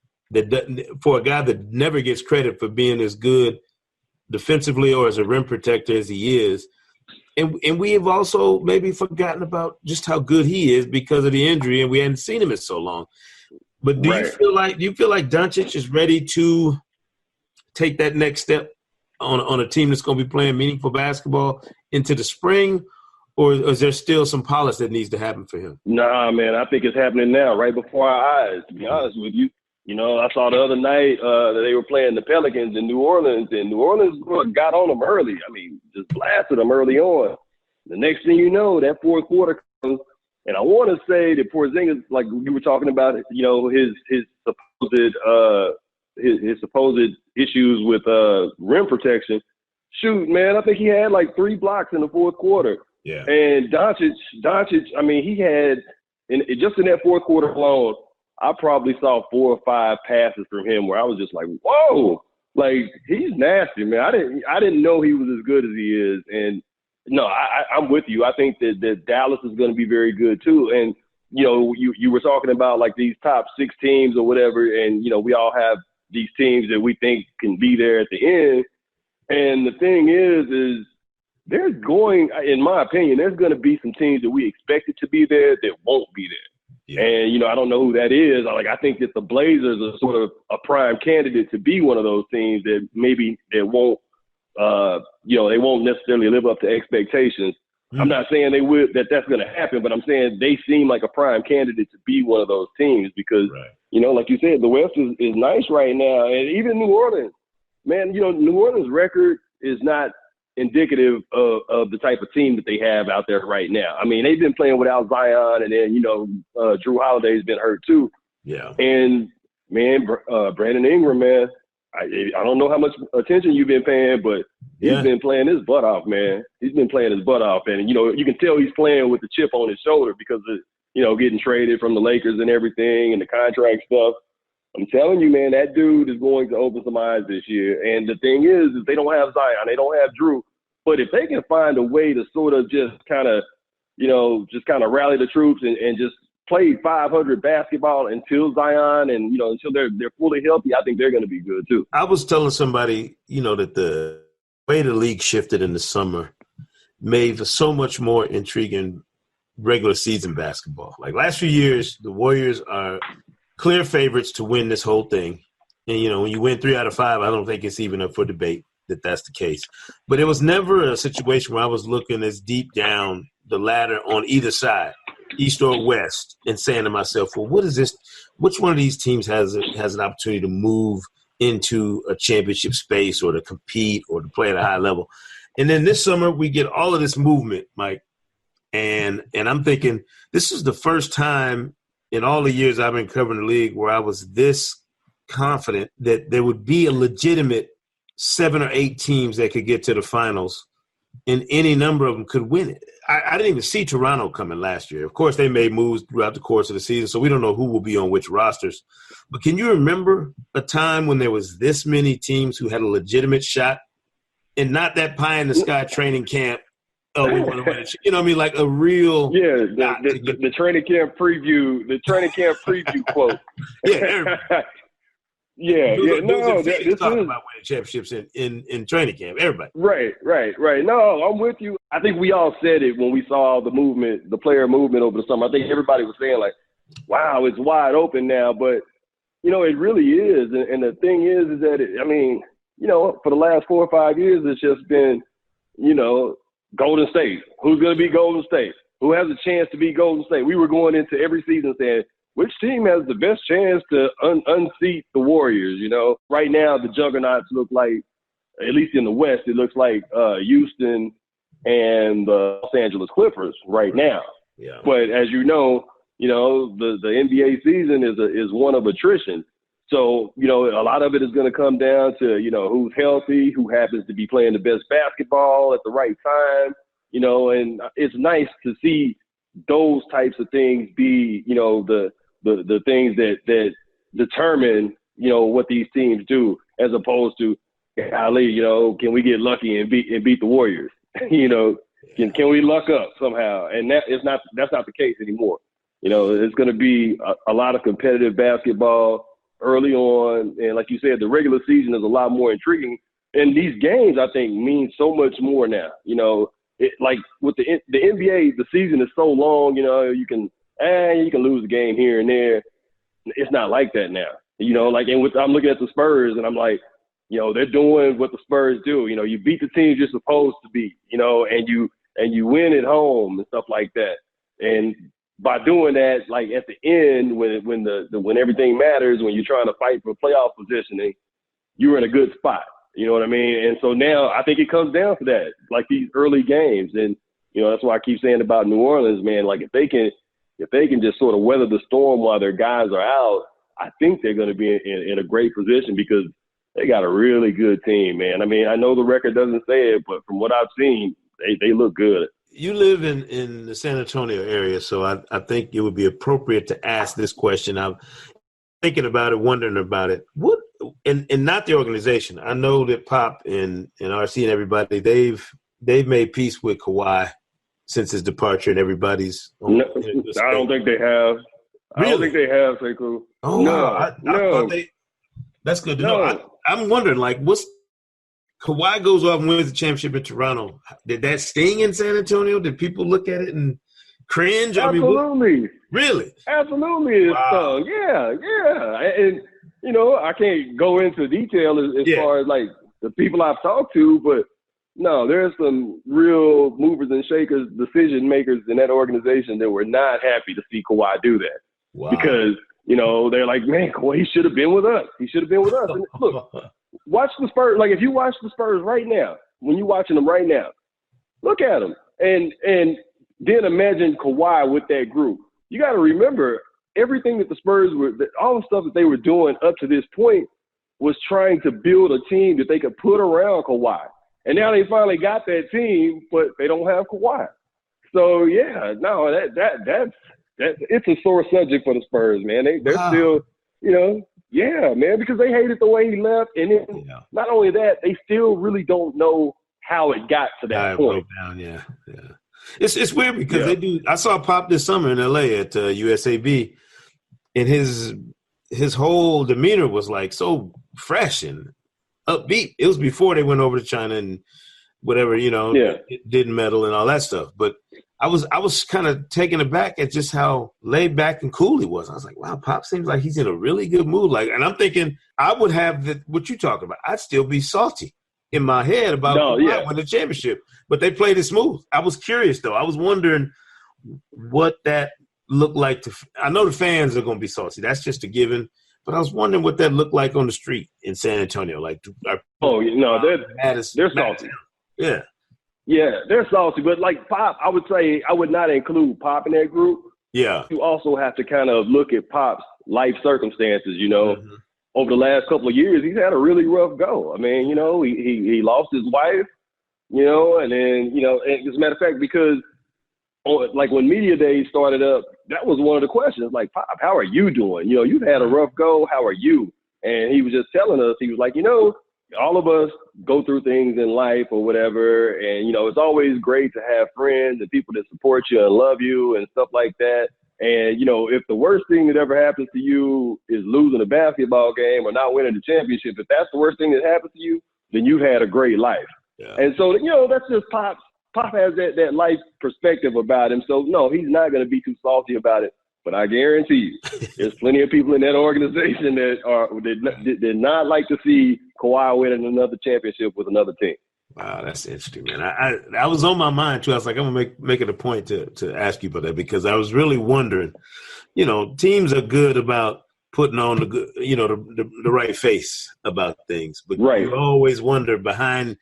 [SPEAKER 3] for a guy that never gets credit for being as good defensively or as a rim protector as he is. And we have also maybe forgotten about just how good he is because of the injury, and we hadn't seen him in so long. But do you feel like Doncic is ready to take that next step on a team that's going to be playing meaningful basketball into the spring, or is there still some polish that needs to happen for him?
[SPEAKER 11] Nah, man, I think it's happening now, right before our eyes, to be honest with you. I saw the other night that they were playing the Pelicans in New Orleans, and New Orleans got on them early. I mean, just blasted them early on. The next thing you know, that fourth quarter comes, and I want to say that Porzingis, like you were talking about, his supposed issues with rim protection. Shoot, man, I think he had like 3 blocks in the fourth quarter.
[SPEAKER 3] Yeah.
[SPEAKER 11] And Doncic, I mean, he had just in that fourth quarter alone, I probably saw 4 or 5 passes from him where I was just like, whoa, like he's nasty, man. I didn't know he was as good as he is. And no, I'm with you. I think that Dallas is going to be very good too. And you were talking about like these top 6 teams or whatever, and we all have these teams that we think can be there at the end. And the thing is there's going, in my opinion, there's going to be some teams that we expected to be there that won't be there. Yeah. And, I don't know who that is. I think that the Blazers are sort of a prime candidate to be one of those teams that maybe they won't, they won't necessarily live up to expectations. I'm not saying they would, that's going to happen, but I'm saying they seem like a prime candidate to be one of those teams because, like you said, the West is nice right now. And even New Orleans, man, New Orleans' record is not indicative of the type of team that they have out there right now. I mean, they've been playing without Zion, and then, Drew Holiday's been hurt too.
[SPEAKER 3] Yeah.
[SPEAKER 11] And, man, Brandon Ingram, man, I don't know how much attention you've been paying, but he's been playing his butt off, man. He's been playing his butt off. And, you can tell he's playing with the chip on his shoulder because of, getting traded from the Lakers and everything and the contract stuff. I'm telling you, man, that dude is going to open some eyes this year. And the thing is they don't have Zion. They don't have Drew. But if they can find a way to sort of just kind of rally the troops and just play 500 basketball until Zion and, until they're fully healthy, I think they're going to be good too.
[SPEAKER 3] I was telling somebody, that the way the league shifted in the summer made for so much more intriguing regular season basketball. Like last few years, the Warriors are clear favorites to win this whole thing. And, when you win 3 out of 5, I don't think it's even up for debate that that's the case. But it was never a situation where I was looking as deep down the ladder on either side, East or West, and saying to myself, well, what is this? Which one of these teams has an opportunity to move into a championship space or to compete or to play at a high level? And then this summer we get all of this movement, Mike. And I'm thinking this is the first time in all the years I've been covering the league where I was this confident that there would be a legitimate 7 or 8 teams that could get to the finals and any number of them could win it. I didn't even see Toronto coming last year. Of course, they made moves throughout the course of the season, so we don't know who will be on which rosters. But can you remember a time when there was this many teams who had a legitimate shot and not that pie-in-the-sky training camp? Oh, we want to win it. You know what I mean? Like a real
[SPEAKER 11] the training camp preview. The training camp preview quote.
[SPEAKER 3] This is talking about winning championships in training camp. Everybody.
[SPEAKER 11] Right. No, I'm with you. I think we all said it when we saw the movement, the player movement over the summer. I think everybody was saying like, "Wow, it's wide open now." But it really is. And the thing is that for the last 4 or 5 years, it's just been, Golden State. Who's going to be Golden State? Who has a chance to be Golden State? We were going into every season saying, which team has the best chance to unseat the Warriors? Right now the juggernauts look like, at least in the West, it looks like Houston and the Los Angeles Clippers right now.
[SPEAKER 3] Yeah.
[SPEAKER 11] But as you know, the NBA season is one of attrition. So, a lot of it is going to come down to, who's healthy, who happens to be playing the best basketball at the right time, and it's nice to see those types of things be, the things that determine, what these teams do, as opposed to, golly, can we get lucky and beat the Warriors? Can we luck up somehow? And that's not the case anymore. It's going to be a lot of competitive basketball early on, and like you said, the regular season is a lot more intriguing. And these games, I think, mean so much more now. Like with the NBA, the season is so long. You can lose a game here and there. It's not like that now. I'm looking at the Spurs, and I'm like, they're doing what the Spurs do. You beat the teams you're supposed to beat. And you win at home and stuff like that. And by doing that, like at the end, when everything matters, when you're trying to fight for playoff positioning, you're in a good spot. You know what I mean? And so now I think it comes down to that, like these early games. And, that's why I keep saying about New Orleans, man, like if they can just sort of weather the storm while their guys are out, I think they're going to be in a great position because they got a really good team, man. I mean, I know the record doesn't say it, but from what I've seen, they look good.
[SPEAKER 3] You live in the San Antonio area, so I think it would be appropriate to ask this question. I'm thinking about it, wondering about it. What and not the organization. I know that Pop and RC and everybody, they've made peace with Kawhi since his departure, and everybody's.
[SPEAKER 11] I don't think they have. Really? I don't think they have, Sekou.
[SPEAKER 3] Oh no, I thought that's good to know. I'm wondering, like, Kawhi goes off and wins the championship in Toronto. Did that sting in San Antonio? Did people look at it and cringe?
[SPEAKER 11] Absolutely.
[SPEAKER 3] Really?
[SPEAKER 11] Absolutely. It stung. Yeah. And, I can't go into detail as far as, like, the people I've talked to, but, no, there's some real movers and shakers, decision makers in that organization that were not happy to see Kawhi do that.
[SPEAKER 3] Wow.
[SPEAKER 11] Because, they're like, man, Kawhi, he should have been with us. He should have been with us. And look. Watch the Spurs. Like, if you watch the Spurs right now, when you're watching them right now, look at them. And then imagine Kawhi with that group. You got to remember everything that the Spurs all the stuff that they were doing up to this point was trying to build a team that they could put around Kawhi. And now they finally got that team, but they don't have Kawhi. So, yeah, no, that's it's a sore subject for the Spurs, man. They're still, yeah, man, because they hated the way he left. And then not only that, they still really don't know how it got to that point.
[SPEAKER 3] Yeah. It's weird because they do. I saw Pop this summer in L.A. at USAB, and his whole demeanor was like so fresh and upbeat. It was before they went over to China and whatever, didn't medal and all that stuff. But I was kind of taken aback at just how laid back and cool he was. I was like, wow, Pop seems like he's in a really good mood. Like, and I'm thinking I would have what you talking about. I'd still be salty in my head about winning the championship, but they played it smooth. I was curious though. I was wondering what that looked like. I know the fans are going to be salty. That's just a given. But I was wondering what that looked like on the street in San Antonio. Like,
[SPEAKER 11] they're salty.
[SPEAKER 3] Yeah.
[SPEAKER 11] Yeah, they're salty, but like Pop, I would say I would not include Pop in that group.
[SPEAKER 3] Yeah.
[SPEAKER 11] You also have to kind of look at Pop's life circumstances, Over the last couple of years, he's had a really rough go. I mean, he lost his wife, you know, and then, you know, and as a matter of fact, because like when media days started up, that was one of the questions, like, Pop, how are you doing? You know, you've had a rough go. How are you? And he was just telling us, he was like, you know, all of us go through things in life or whatever. And, you know, it's always great to have friends and people that support you and love you and stuff like that. And, you know, if the worst thing that ever happens to you is losing a basketball game or not winning the championship, if that's the worst thing that happens to you, then you've had a great life. Yeah. And so, you know, that's just Pop. Pop has that life perspective about him. So, no, he's not going to be too salty about it. But I guarantee you, there's plenty of people in that organization that did not like to see Kawhi winning another championship with another team.
[SPEAKER 3] Wow, that's interesting, man. I was on my mind too. I was like, I'm gonna make it a point to ask you about that, because I was really wondering. You know, teams are good about putting on the good, you know, the right face about things, but right. You always wonder behind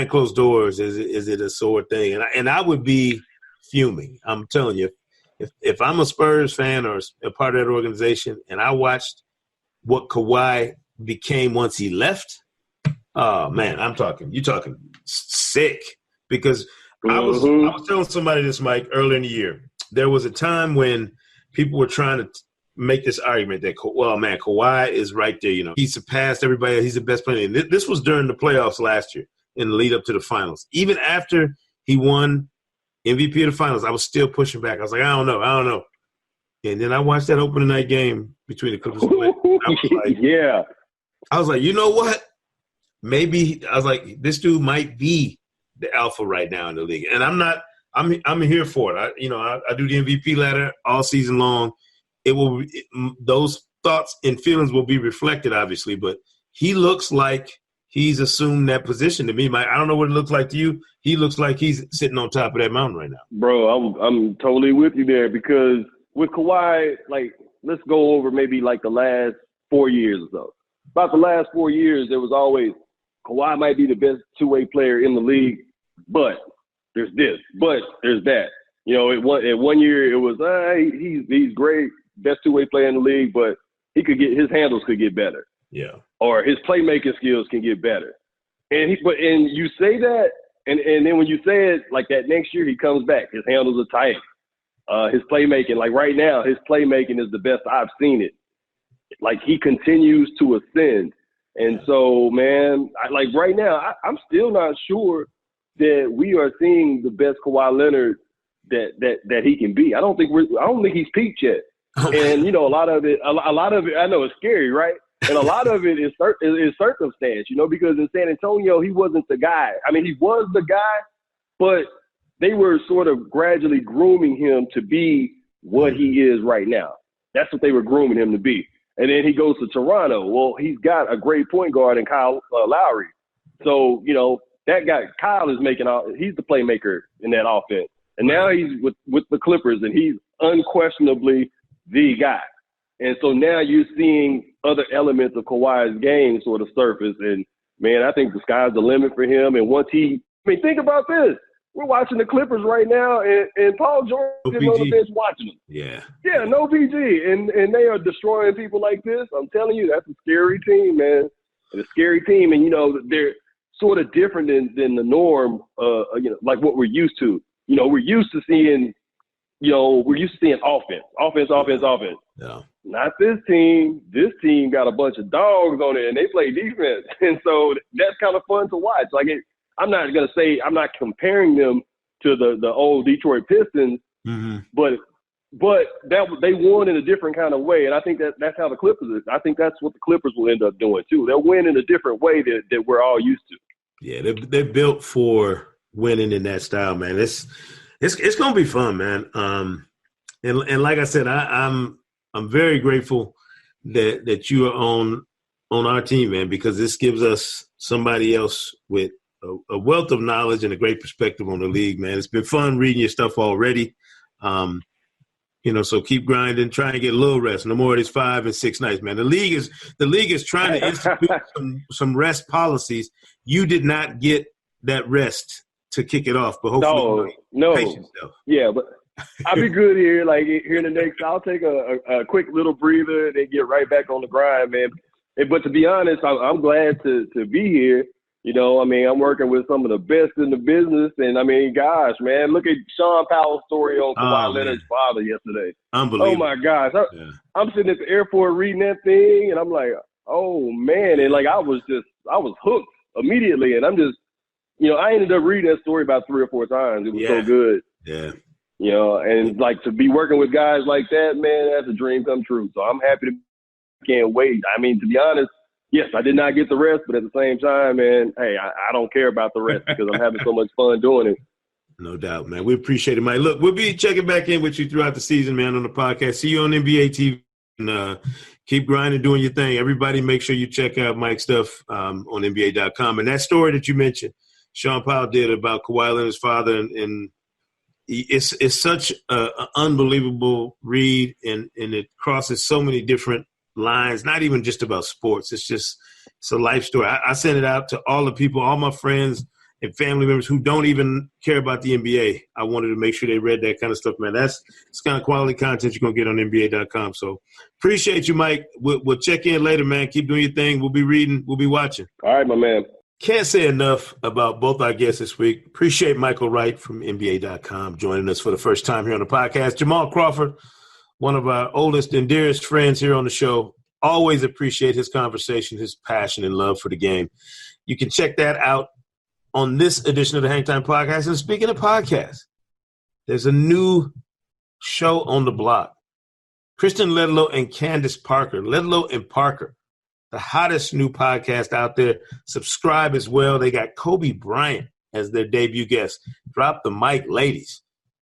[SPEAKER 3] closed doors, is it a sore thing? And I would be fuming. I'm telling you. If I'm a Spurs fan or a part of that organization and I watched what Kawhi became once he left, oh, man, you're talking sick. Because I was telling somebody this, Mike, earlier in the year. There was a time when people were trying to make this argument that, well, man, Kawhi is right there. You know, he surpassed everybody. He's the best player. And this was during the playoffs last year in the lead up to the finals. Even after he won MVP of the finals, I was still pushing back. I was like, I don't know. And then I watched that opening night game between the Clippers and Lakers. I was like, you know what? Maybe I was like, this dude might be the alpha right now in the league. And I'm here for it. I do the MVP ladder all season long. Those thoughts and feelings will be reflected, obviously, but he looks like he's assumed that position to me. Mike, I don't know what it looks like to you. He looks like he's sitting on top of that mountain right now.
[SPEAKER 11] Bro, I'm totally with you there, because with Kawhi, like, let's go over maybe like the last 4 years or so. About the last 4 years, there was always Kawhi might be the best two-way player in the league, but there's this, but there's that. You know, at 1 year it was he's great, best two-way player in the league, but his handles could get better.
[SPEAKER 3] Yeah.
[SPEAKER 11] Or his playmaking skills can get better. And you say that, and then when you say it like that, next year he comes back. His handles are tight. His playmaking, like right now, his playmaking is the best I've seen it. Like, he continues to ascend. And so, man, like right now, I'm still not sure that we are seeing the best Kawhi Leonard that he can be. I don't think he's peaked yet. And you know, a lot of it, I know it's scary, right? And a lot of it is circumstance, you know, because in San Antonio, he wasn't the guy. I mean, he was the guy, but they were sort of gradually grooming him to be what he is right now. That's what they were grooming him to be. And then he goes to Toronto. Well, he's got a great point guard in Kyle Lowry. So, you know, that guy, Kyle is he's the playmaker in that offense. And now he's with the Clippers, and he's unquestionably the guy. And so now you're seeing other elements of Kawhi's game sort of surface. And, man, I think the sky's the limit for him. And think about this. We're watching the Clippers right now, and Paul George is on the bench watching them.
[SPEAKER 3] Yeah.
[SPEAKER 11] Yeah, no PG. And they are destroying people like this. I'm telling you, that's a scary team, man. And a scary team. And, you know, they're sort of different than the norm, you know, like what we're used to. You know, we're used to seeing offense.
[SPEAKER 3] Yeah.
[SPEAKER 11] Not this team. This team got a bunch of dogs on it, and they play defense. And so that's kind of fun to watch. Like, I'm not comparing them to the old Detroit Pistons, but they won in a different kind of way. And I think that's how the Clippers is. I think that's what the Clippers will end up doing too. They'll win in a different way that we're all used to.
[SPEAKER 3] Yeah, they're built for winning in that style, man. It's gonna be fun, man. And like I said, I'm very grateful that you are on our team, man, because this gives us somebody else with a wealth of knowledge and a great perspective on the league, man. It's been fun reading your stuff already. You know, so keep grinding, try and get a little rest. No more of these 5 and 6 nights, man. The league is trying to institute some rest policies. You did not get that rest to kick it off, but hopefully pace yourself.
[SPEAKER 11] Yeah, but I'll be good here. Like, here in the next, I'll take a quick little breather and then get right back on the grind, man. But to be honest, I'm glad to be here. You know, I mean, I'm working with some of the best in the business. And, I mean, gosh, man, look at Sean Powell's story on Kawhi Leonard's father yesterday.
[SPEAKER 3] Unbelievable.
[SPEAKER 11] Oh, my gosh. I'm sitting at the airport reading that thing, and I'm like, oh, man. And, like, I was hooked immediately. And I'm just, you know, I ended up reading that story about 3 or 4 times. It was so good.
[SPEAKER 3] Yeah.
[SPEAKER 11] You know, and, like, to be working with guys like that, man, that's a dream come true. So I'm happy can't wait. I mean, to be honest, yes, I did not get the rest, but at the same time, man, hey, I don't care about the rest because I'm having so much fun doing it.
[SPEAKER 3] No doubt, man. We appreciate it, Mike. Look, we'll be checking back in with you throughout the season, man, on the podcast. See you on NBA TV. And keep grinding, doing your thing. Everybody make sure you check out Mike's stuff on NBA.com. And that story that you mentioned, Sean Powell did about Kawhi Leonard's father, and it's such an unbelievable read, and it crosses so many different lines, not even just about sports. It's a life story. I sent it out to all the people, all my friends and family members who don't even care about the NBA. I wanted to make sure they read that kind of stuff, man. It's kind of quality content you're going to get on NBA.com. So appreciate you, Mike. We'll check in later, man. Keep doing your thing. We'll be reading. We'll be watching.
[SPEAKER 11] All right, my man.
[SPEAKER 3] Can't say enough about both our guests this week. Appreciate Michael Wright from NBA.com joining us for the first time here on the podcast. Jamal Crawford, one of our oldest and dearest friends here on the show. Always appreciate his conversation, his passion and love for the game. You can check that out on this edition of the Hang Time Podcast. And speaking of podcasts, there's a new show on the block. Kristen Ledlow and Candace Parker. Ledlow and Parker, the hottest new podcast out there. Subscribe as well. They got Kobe Bryant as their debut guest. Drop the mic, ladies.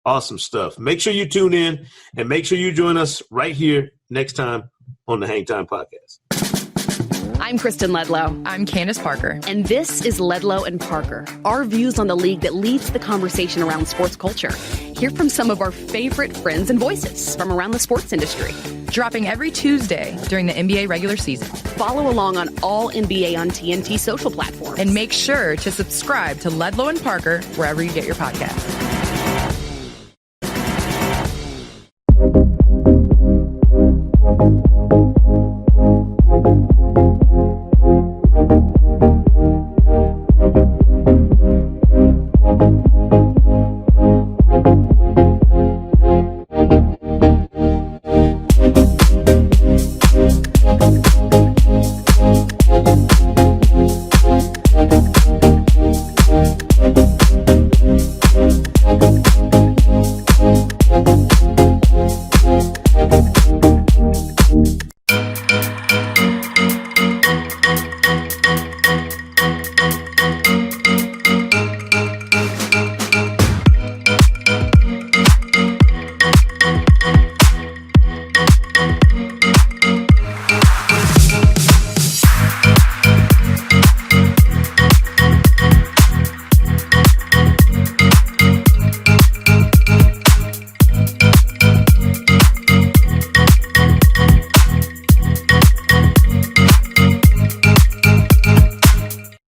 [SPEAKER 3] Awesome stuff. Make sure you tune in and make sure you join us right here next time on the Hang Time Podcast.
[SPEAKER 12] I'm Kristen Ledlow.
[SPEAKER 10] I'm Candace Parker.
[SPEAKER 12] And this is Ledlow and Parker, our views on the league that leads the conversation around sports culture. Hear from some of our favorite friends and voices from around the sports industry.
[SPEAKER 10] Dropping every Tuesday during the NBA regular season.
[SPEAKER 12] Follow along on all NBA on TNT social platforms.
[SPEAKER 10] And make sure to subscribe to Ledlow and Parker wherever you get your podcasts.